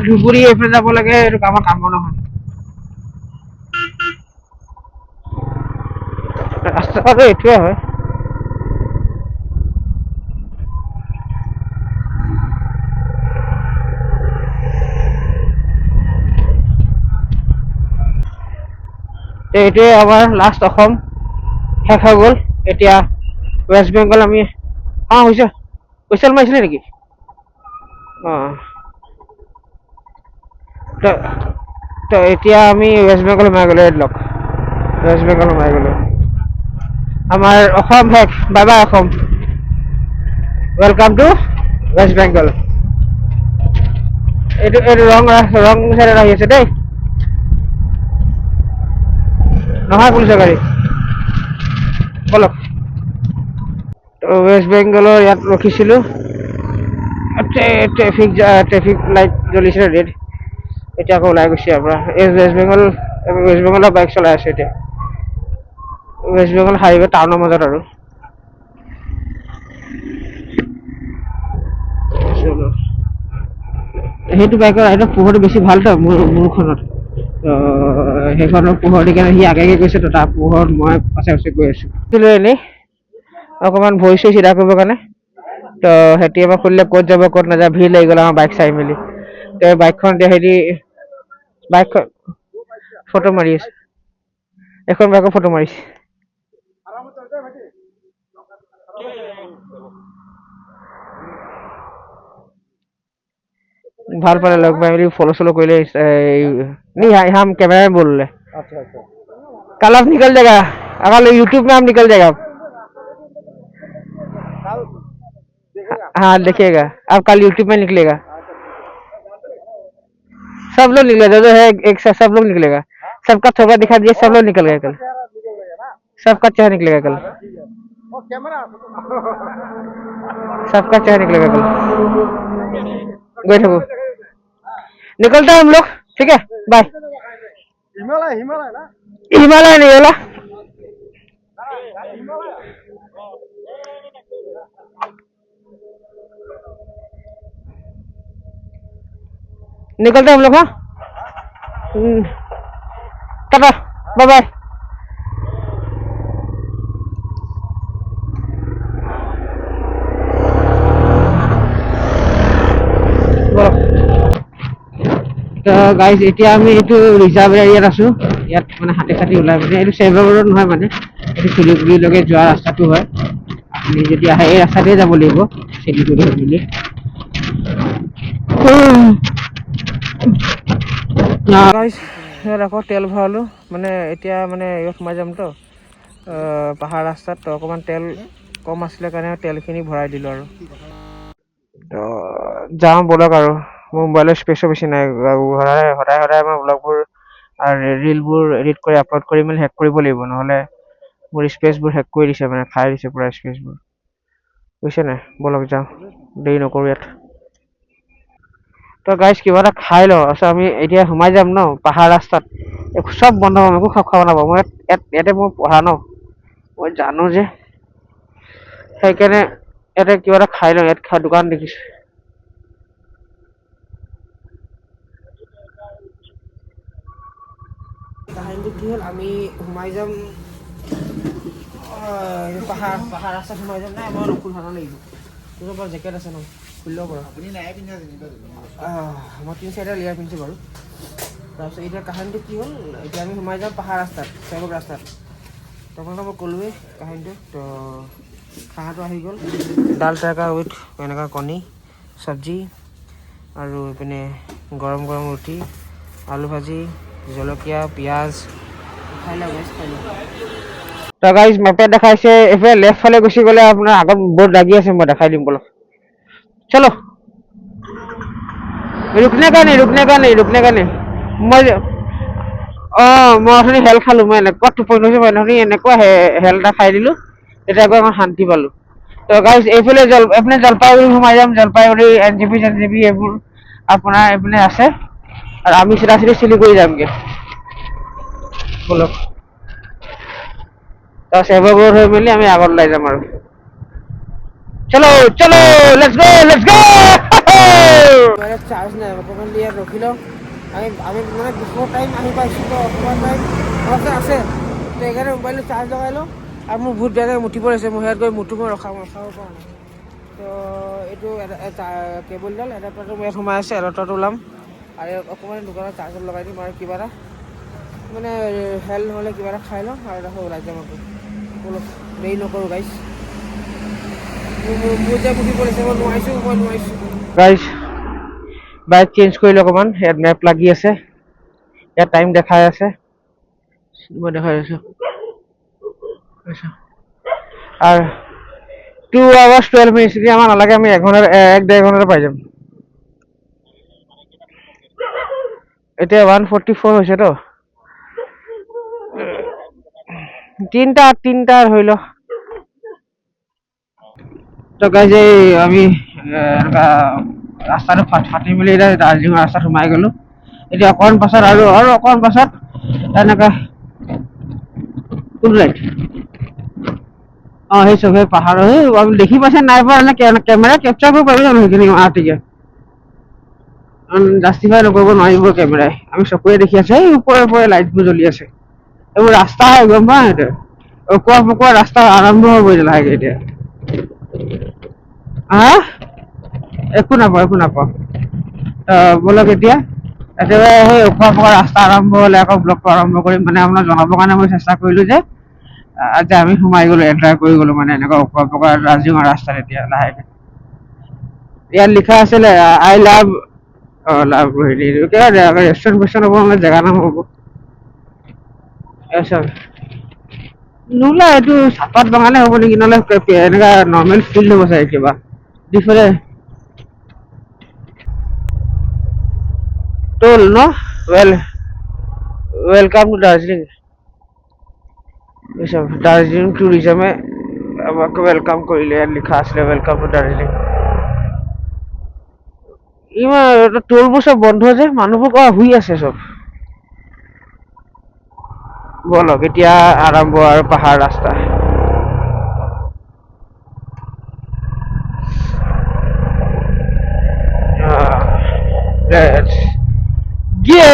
ধুবুৰী, এইফালে যাব লাগে, এইটো আমাৰ কামৰ নহয়। ৰাস্তাটো এইটোৱে হয়। এইটোৱে আমাৰ লাষ্ট অসম শেষ হৈ গ'ল। এতিয়া ৱেষ্ট বেংগল আমি হৈছে। কুৱেশ্যন মাৰিছিলে নেকি? তো এতিয়া আমি ৱেষ্ট বেংগল সোমাই গ'লো। লওক, ৱেষ্ট বেংগল সোমাই গ'লো। আমাৰ অসম শেষ। Bye bye Assam, welcome to West Bengal. এইটো ৰং চাইডত আহি আছে দেই, নহয় পুলিচৰ গাড়ী। বলক, ৱেষ্ট বেংগলৰ ইয়াত ৰখিছিলোঁ। ট্ৰেফিক লাইট জ্বলিছিলে ৰেড। এতিয়া আকৌ ওলাই গৈছে ইয়াৰ পৰা। ৱেষ্ট বেংগলৰ বাইক চলাই আছো এতিয়া। ৱেষ্ট বেংগল হাইৱে টাউনৰ মাজত আৰু। সেইটো বাইকৰ পোহৰটো বেছি ভালতো মোৰখনত। সেইখনৰ পোহৰ দি কাৰণে সি আগে গৈছে, তো তাৰ পোহৰত মই পাছে পাছে গৈ আছো। এনেই অকণমান ভৰি চৰি চিধা কৰিবৰ কাৰণে। তো সেতি এবাৰ খুলিলে ক'ত যাব ক'ত নাযায়, ভিৰ লাগি গ'ল আমাৰ বাইক চাই মেলি। তো বাইকখন এতিয়া বাইকখন ফটো মাৰি আছে, এখন বাইকৰ ফটো মাৰিছে। ভাল পালে লগ পাই মেলি ফলো চলো কৰিলে। नहीं हम कैमरा में बोल रहे। अच्छा अच्छा, कल अब निकल जाएगा, अगर यूट्यूब में हम निकल जाएगा। कल देखेगा? हाँ देखिएगा, अब कल यूट्यूब में निकलेगा। सब लोग निकलेगा, जो है एक साथ सब लोग निकलेगा। सबका थोड़ा दिखा दिया, सब लोग निकल गए कल। सबका चेहरा निकलेगा कल, सबका चेहरा निकलेगा कल। बैठो, निकलते हैं हम लोग, ठीक है, बाय। हिमालय हिमालय ना, हिमालय नहीं होला। निकलते हैं हम लोग, हाँ टाटा, बाय बाय। গাইজ এতিয়া আমি এইটো ৰিজাৰ্ভ এৰিয়াত আছো। ইয়াত মানে হাতী চাতি ওলাই মানে, এইটো চেভা ৰোড নহয় মানে, এইটো শিলিগুৰিলৈকে যোৱা ৰাস্তাটো হয়। আপুনি যদি আহে এই ৰাস্তাতে যাব লাগিব শিলিগুৰি বুলি। আকৌ তেল ভৰালো মানে, এতিয়া মানে ইয়াত সোমাই যামতো পাহাৰ ৰাস্তাত, তো অকণমান তেল কম আছিলে কাৰণে তেলখিনি ভৰাই দিলোঁ আৰু। তো যাওঁ বলক আৰু, মোৰ মোবাইলৰ স্পেচো বেছি নাই। সদায় সদায় মই ব্লগবোৰ আৰু ৰিলবোৰ এডিট কৰি আপলোড কৰি মেলি শেষ কৰিব লাগিব, নহ'লে মোৰ স্পেচবোৰ শেষ কৰি দিছে মানে, খাই দিছে পূৰা স্পেচবোৰ, বুজিছে নাই। বলক যাওঁ, দেৰি নকৰোঁ ইয়াত। তো গাইজ কিবা এটা খাই লওঁ, তাৰপিছত আমি এতিয়া সোমাই যাম ন পাহাৰ ৰাস্তাত। চব বন্ধ পাম, একো খাব নাপাওঁ। মই ইয়াতে মই পঢ়া ন, মই জানো যে, সেইকাৰণে ইয়াতে কিবা এটা খাই লওঁ। ইয়াত দোকান দেখিছোঁ। কাহিনীটো কি হ'ল, আমি সোমাই যাম পাহাৰ ৰাস্তাত সোমাই যাম। নাই মই নখোল ভাঙা লাগিব, তোৰ পৰা জেকেট আছে ন, খুলি ল'ব পাৰোঁ। আপুনি নাই পিন্ধা, মই 3 চাইডে লেয়াৰ পিন্ধিছোঁ বাৰু। তাৰপিছত এতিয়া কাহিনীটো কি হ'ল, এতিয়া আমি সোমাই যাম পাহাৰ ৰাস্তাত, চেভক ৰাস্তাত। তোমালোকক মই ক'লোৱেই কাহিনীটো। তো খানাটো আহি গ'ল, দাল তৰকা উইথ এনেকুৱা কণী চব্জি, আৰু এইপিনে গৰম গৰম ৰুটি, আলু ভাজি, জলকীয়া, পিঁয়াজ। খাই লওঁ গাইজ, খাই লওঁ। তো গাইজ মেপে দেখাইছে এইফালে লেফ্ট ফালে গুচি গ'লে আপোনাৰ আগত বৰ্ড লাগি আছে, মই দেখাই দিম বলক। চলো, रुकने का नहीं, रुकने का नहीं, रुकने का नहीं। মই অথনি হেল খালো, মই এনেকুৱা টোপনি হৈছে, মই অথনি এনেকুৱা হেল এটা খাই দিলো, তেতিয়া আকৌ অকণ শান্তি পালো। তো গাইজ এইফালে এইপিনে জলপাইগুৰি সোমাই যাম, জলপাইগুৰি NJP চেনজেপি এইবোৰ আপোনাৰ এইপিনে আছে, আৰু আমি চিধা চিধি শিলিগুৰি যামগে বলক। সেইবোৰ হৈ মেলি আমি আগত ওলাই যাম আৰু। চলো চলো, লেটস গো লেটস গো। মোবাইলত চাৰ্জ নাই, অকণমান ইয়াত ৰখি লওঁ। আমি মানে বিফৰ টাইম আহি পাইছোঁ, তো অকণমান টাইম আছে, তো সেইকাৰণে মোবাইলটো চাৰ্জ লগাই লওঁ। আৰু মোৰ বহুত বেয়াকৈ মুঠিব আছে, মই ইয়াত গৈ মুঠো, মই ৰখাব পৰা নাই। তো এইটো কেবুলডাল এডাপ্টাৰটো মই ইয়াত সোমাই আছে, এডাপ্টাৰটো ওলাম আৰু অকণমান দোকানত চাৰ্জত লগাই দিম, আৰু কিবা এটা মানে হেল নহ'লে কিবা এটা খাই লওঁ, আৰু তাৰপিছত ওলাই যাম আকৌ। অলপ দেৰি নকৰোঁ গাইজ, মোৰ যে মুঠিব লাগিছে, মই নোৱাৰিছোঁ। গাইজ বাইক চেঞ্জ কৰিলোঁ অকণমান, ইয়াত মেপ লাগি আছে, ইয়াত টাইম দেখাই আছে, মই দেখাই আছোঁ আৰু 2 hours 12 minutes। আমাৰ নালাগে, আমি 1-1.5 ঘণ্টাতে পাই যাম। এতিয়া 1:44 হৈছে তো, 3টা ধৰি লও। তো গাইজ এই আমি এনেকুৱা ৰাস্তাটো ফাটি মেলি এতিয়া দাৰ্জিলিঙৰ ৰাস্তাত সোমাই গ'লো। এতিয়া অকণমান পাছত আৰু অকণমান পাছত এনেকুৱা সেই চবে পাহাৰৰ আমি দেখি পাইছে নাই পোৱা, কেমেৰা কেপচাৰ কৰিব পাৰিব জানো সেইখিনি আৰ্টিকে? জাষ্টিফাই নকৰিব নোৱাৰিব কেমেৰাই, আমি চকুৰে দেখি আছো এই ওপৰে লাইটবোৰ জ্বলি আছে। এইবোৰ ৰাস্তা হয়, গম পাওঁ সেইটো অকোৱা পকোৱা ৰাস্তা আৰম্ভ হ'ব লাহেকে এতিয়া। একো নাপাওঁ বলক এতিয়া একেবাৰে সেই ওখোৱা পকা ৰাস্তা আৰম্ভ হ'লে আকৌ ব্লগটো আৰম্ভ কৰিম। মানে আপোনাক জনাবৰ কাৰণে মই চেষ্টা কৰিলো যে আমি সোমাই গলো, এণ্টাৰ কৰি গলো, মানে এনেকুৱা ওখোৱা পকা দাৰ্জিলিঙৰ ৰাস্তাত। এতিয়া লাহেকে ইয়াত লিখা আছিলে আই লাভ ৰেষ্টুৰেণ্ট জেগা নাম হ'ব। নোলাই এইটো চাপাত বনালে হ'ব নেকি, নহ'লে এনেকা নৰ্মেল ফিল্ড হ'ব চাগে কিবা দিফালে টোল ন। Welcome to Darjeeling. দার্জিলিং ট্যুরিজমে আমাকে ওয়েলকাম কৰিলে, ইয়াত লিখা আছিলে ওয়েলকাম টু দাৰ্জিলিং। ইমান টোলবোৰ চব বন্ধ যে, মানুহবোৰ শুই আছে চব। বলক এতিয়া আৰম্ভ আৰু পাহাৰ ৰাস্তা। Let's go!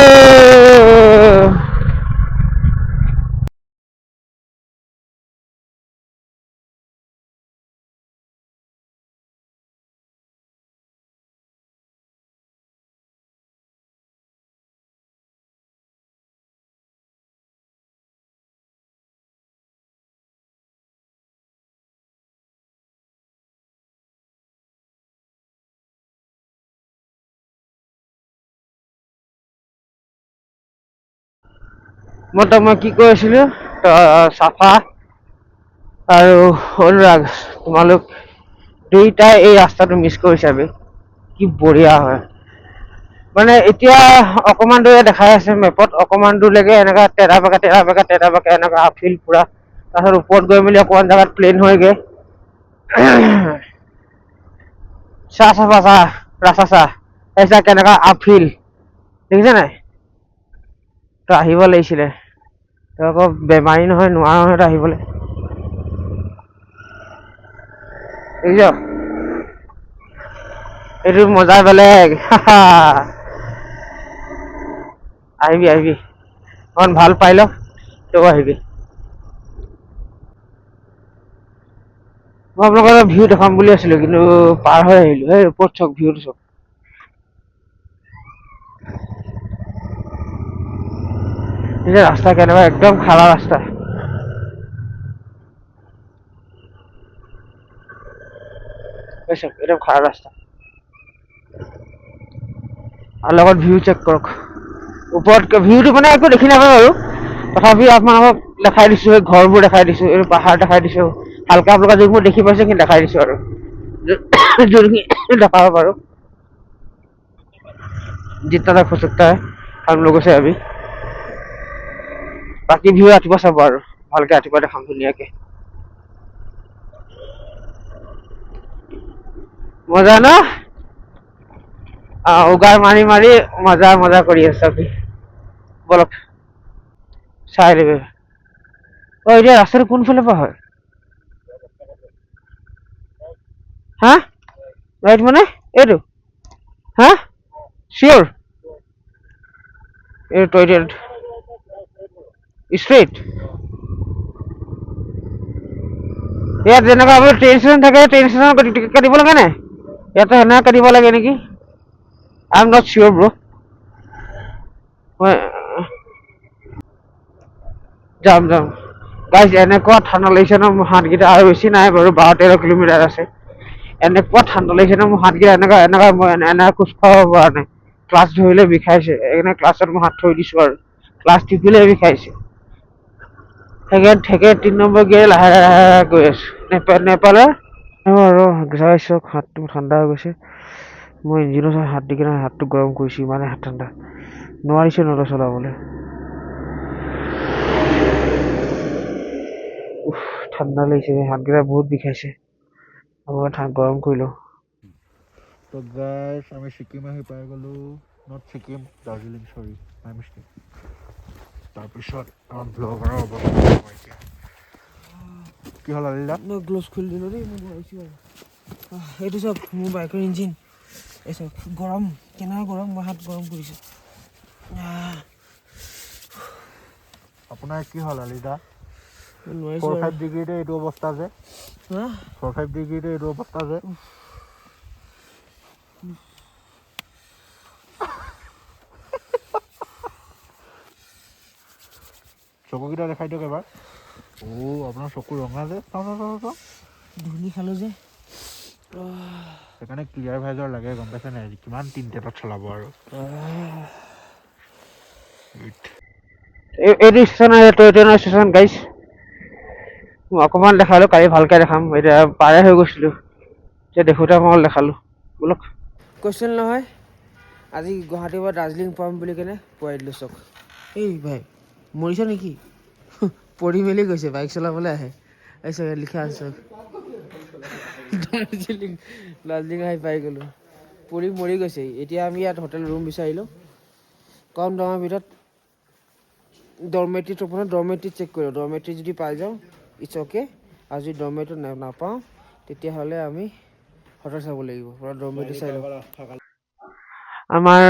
মই কি কৈ আছিলো, চাফা আৰু অনুৰাগ, তোমালোক দুইটাই এই ৰাস্তাটো মিছ কৰিছা বে। কি বঢ়িয়া হয়, মানে এতিয়া অকমান দূৰে দেখাই আছে মেপত, অকমান দূৰলৈকে এনেকা তেৰা বেকা এনেকা আপহিল পুৰা। তাৰপিছত ওপৰত গৈ মেলি অকমান জেগাত প্লেন হয়গে। ৰাস্তা কেনেকা আপহিল দেখিছা নাই? তই আহিব লাগিছিলে, তই আকৌ বেমাৰী নহয়, নোৱাৰ নহয় তই আহিবলৈ। দেখিছ এইটো মজা বেলেগ। আহিবি অকণ ভাল পাই ল, তই আহিবি। মই আপোনালোকৰ ভিউ দেখাম বুলি আছিলো, কিন্তু পাৰ হৈ আহিলো। এই ওপৰত চাওক, ভিউটো চাওক। ৰাস্তা কেনেকুৱা, একদম খাৰা ৰাস্তা। একদম খাৰা ৰাস্তা, আৰু লগত ভিউ চেক কৰক। ওপৰত ভিউটো মানে একো দেখি নাপায় বাৰু, তথাপিও আপোনালোকক দেখাই দিছো, এই ঘৰবোৰ দেখাই দিছো, এই পাহাৰ দেখাই দিছো, হালকা আপোনালোকে যিবোৰ দেখি পাইছে সেইখিনি দেখাই দিছো আৰু যোনখিনি দেখাব পাৰো। जितना तक हो सकता है हम लोगों से अभी। বাকী ভিউ ৰাতিপুৱা চাব আৰু ভালকে ৰাতিপুৱা দেখাম ধুনীয়াকে। মজা ন? উগাৰ মাৰি মাৰি মজা কৰি আছে আপুনি। বলক চাই দিবি। এতিয়া ৰাস্তাটো কোনফালৰ পৰা হয়? হা ৰাইট মানে এইটো? হা চিয়ৰ? এই টয়লেট ষ্ট্ৰেইট ইয়াত যেনেকুৱা আপোনাৰ ট্ৰেইন ষ্টেচন থাকে, ট্ৰেইন ষ্টেচনত টিকেট কাটিব লাগে নাই? ইয়াতো সেনেকে কাটিব লাগে নেকি? আই এম নট চিয়ৰ ব্ৰ। যাম গাইজ, এনেকুৱা ঠাণ্ডা লাগিছে ন মোৰ হাতকেইটা, আৰু বেছি নাই বাৰু 12-13 কিলোমিটাৰ আছে। এনেকুৱা ঠাণ্ডা লাগিছে ন মোৰ হাতকেইটা, এনেকুৱা মই এনেকা খোজ খাব পৰা নাই। ক্লাছ ধৰিলে বিষাইছে, সেইকাৰণে ক্লাছত মই হাত থৈ দিছো আৰু ক্লাছ টিপিলে বিষাইছে। সেইকাৰণে 3 নম্বৰ গিয়েৰ লাহে গৈ আছো নেপালৰ আৰু চাওক হাতটো ঠাণ্ডা হৈ গৈছে। মই ইঞ্জিনৰ হাত দি কিনে হাতটো গৰম কৰিছো, ইমানে হাত ঠাণ্ডা নোৱাৰিছো নলে চলাবলৈ। ঠাণ্ডা লাগিছে, হাতকেইটা বহুত বিষাইছে। গৰম কৰি লওঁ। তো গাইছ আমি ছিকিম আহি পাই গ'লো, নট ছিকিম, দাৰ্জিলিং, চৰি মাই মিষ্টেক। তাৰপিছত আমাৰ ব্লগাৰৰ অৱস্থা এতিয়া কি হ'ল আলিলা? মই গ্ল'ভছ খুলি দিলোঁ দেই, মই নোৱাৰিছোঁ আৰু। এইটো চাওক মোৰ বাইকৰ ইঞ্জিন, এই চাওক গৰম, কেনেকুৱা গৰম, মই হাত গৰম কৰিছোঁ। আপোনাৰ কি হ'ল আলিদা? নোৱাৰিছোঁ 4-5 ডিগ্ৰীতে এইটো অৱস্থা যে, 4-5 ডিগ্ৰীতে এইটো অৱস্থা যে। চকুকেইটা দেখাই দিয়ক এবাৰ। আপোনাৰ চকু ৰঙা যে, চাওঁ। ধূলি খালোঁ যে, সেইকাৰণে ক্লিয়াৰ ভাইজৰ লাগে, গম পাইছে নাই? কিমান তিনটেপত চলাব আৰু। এইটো ষ্টেচন গাইছ, মই অকণমান দেখালো, কালি ভালকে দেখাম। এতিয়া পাৰে হৈ গৈছিলো, এতিয়া দেখোতে অকণমান দেখালো। বলক কুৱেশ্যন নহয়, আজি গুৱাহাটীৰ পৰা দাৰ্জিলিং পাম বুলি কেনে পোৱাই দিলোঁ চক। এই ভাই মৰিছ নেকি? পঢ়ি মেলি গৈছে, বাইক চলাবলৈ আহে। এই চাগে লিখা আছে দাৰ্জিলিং আহি পাই গ'লোঁ। পৰি মৰি গৈছে। এতিয়া আমি ইয়াত হোটেল ৰুম বিচাৰিলোঁ কম দামৰ ভিতৰত। ডৰমেট্ৰিত আপোনাৰ ডৰমেট্ৰিত চেক কৰোঁ, ডৰমেট্ৰি যদি পাই যাওঁ ইটছ অ'কে, আৰু যদি ডৰমেট্ৰিত নাপাওঁ তেতিয়াহ'লে আমি হোটেল চাব লাগিব। ডৰমেট্ৰি চাই লওঁ। আমাৰ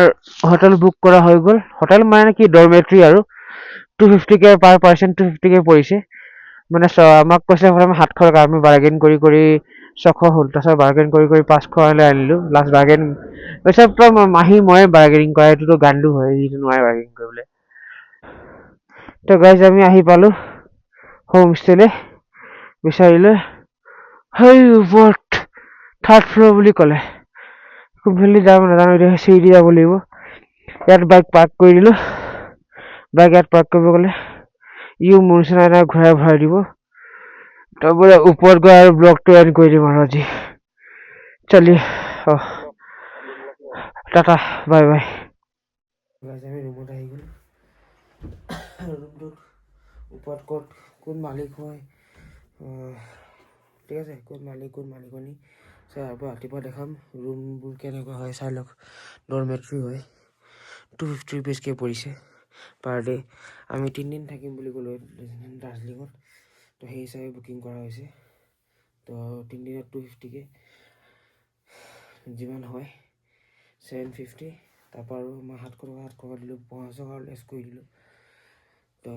হোটেল বুক কৰা হৈ গ'ল। হোটেল মানে কি ডৰমেট্ৰি আৰু 250K পাৰ পাৰ্চন 250K পৰিছে। মানে আমাক কৈছে প্ৰথমে 700 টকা, আমি বাৰ্গেন কৰি 600 হ'ল। তাৰপিছত বাৰ্গেন কৰি 500 আনিলোঁ। লাষ্ট বাৰ্গেন তাৰপিছত মাহী মই বাৰ্গেনিং কৰা, এইটোতো গাণ্ডু হয়, এইটো নোৱাৰে বাৰ্গেনিং কৰিবলৈ। তো গাইজ আমি আহি পালোঁ হোম ষ্টেলে বিচাৰিলে। সেই ওপৰত 3rd ফ্ল'ৰ বুলি ক'লে। কোনফালে যাম নাজানো, এতিয়া চিৰি যাব লাগিব। ইয়াত বাইক পাৰ্ক কৰি দিলোঁ। বাইক ইয়াত পাৰ্ক কৰিব গ'লে মোৰ নিচিনা এটা ঘূৰাই দিব। তাৰপৰা ওপৰত গৈ আৰু ব্লগটো এণ্ড কৰি দিম আৰু আজি। Tata bye bye. আমি ৰুমত আহি গ'লো। ৰুমটোত ওপৰত কোন মালিক হয়, ঠিক আছে, কোন মালিক কোন মালিকনী চাই ৰাতিপুৱা দেখাম। ৰুমবোৰ কেনেকুৱা হয় চাই লওক। ডৰমেট্ৰি হয়, 250 rupees পৰিছে পাৰ ডে'। আমি 3 দিন থাকিম বুলি ক'লোঁ দাৰ্জিলিঙত, তো সেই হিচাপে বুকিং কৰা হৈছে। তো 3 দিনত 250K যিমান হয় 750। তাৰপৰা আৰু মই 700 টকা দিলোঁ, 500 টকা লেছ কৰি দিলোঁ। তো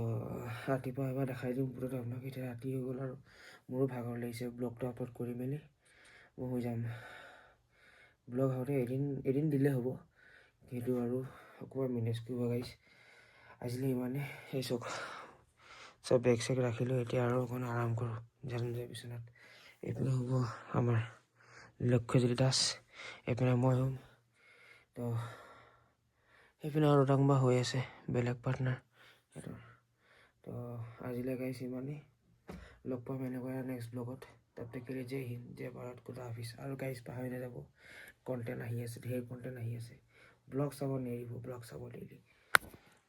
ৰাতিপুৱা এবাৰ দেখাই দিম পুৰা আপোনাক। এতিয়া ৰাতি হৈ গ'ল আৰু মোৰো ভাগৰ লাগিছে। ব্লগটো আপলোড কৰি মেলি মই হৈ যাম। ব্লগ আহোঁতে এদিন দিলে হ'ব, কিন্তু আৰু অকণমান মেনেজ কৰিব গাইছ। আজিলৈ ইমানে। সেই চব বেগ চেগ ৰাখিলোঁ। এতিয়া আৰু অকণ আৰাম কৰোঁ জানো যে বিচনাত। এইপিনে হ'ব আমাৰ লক্ষ্যজ্যোতি দাস, এইপিনে মই হ'ম। তো সেইপিনে আৰু কোনোবা হৈ আছে বেলেগ পাৰ্টনাৰ সিহঁতৰ। তো আজিলৈ গাইছ ইমানেই। লগ পাম এনেকুৱা নেক্সট ব্লগত। তব তক के लिए जय हिंद, जय भारत, खुदा हाफिज। আৰু গাইছ পাহৰি নাযাব, কণ্টেণ্ট আহি আছে, ঢেৰ কণ্টেণ্ট আহি আছে। ব্লগ চাব নেৰিব, ব্লগ চাব ডেইলি।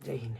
জয় হিন্দ।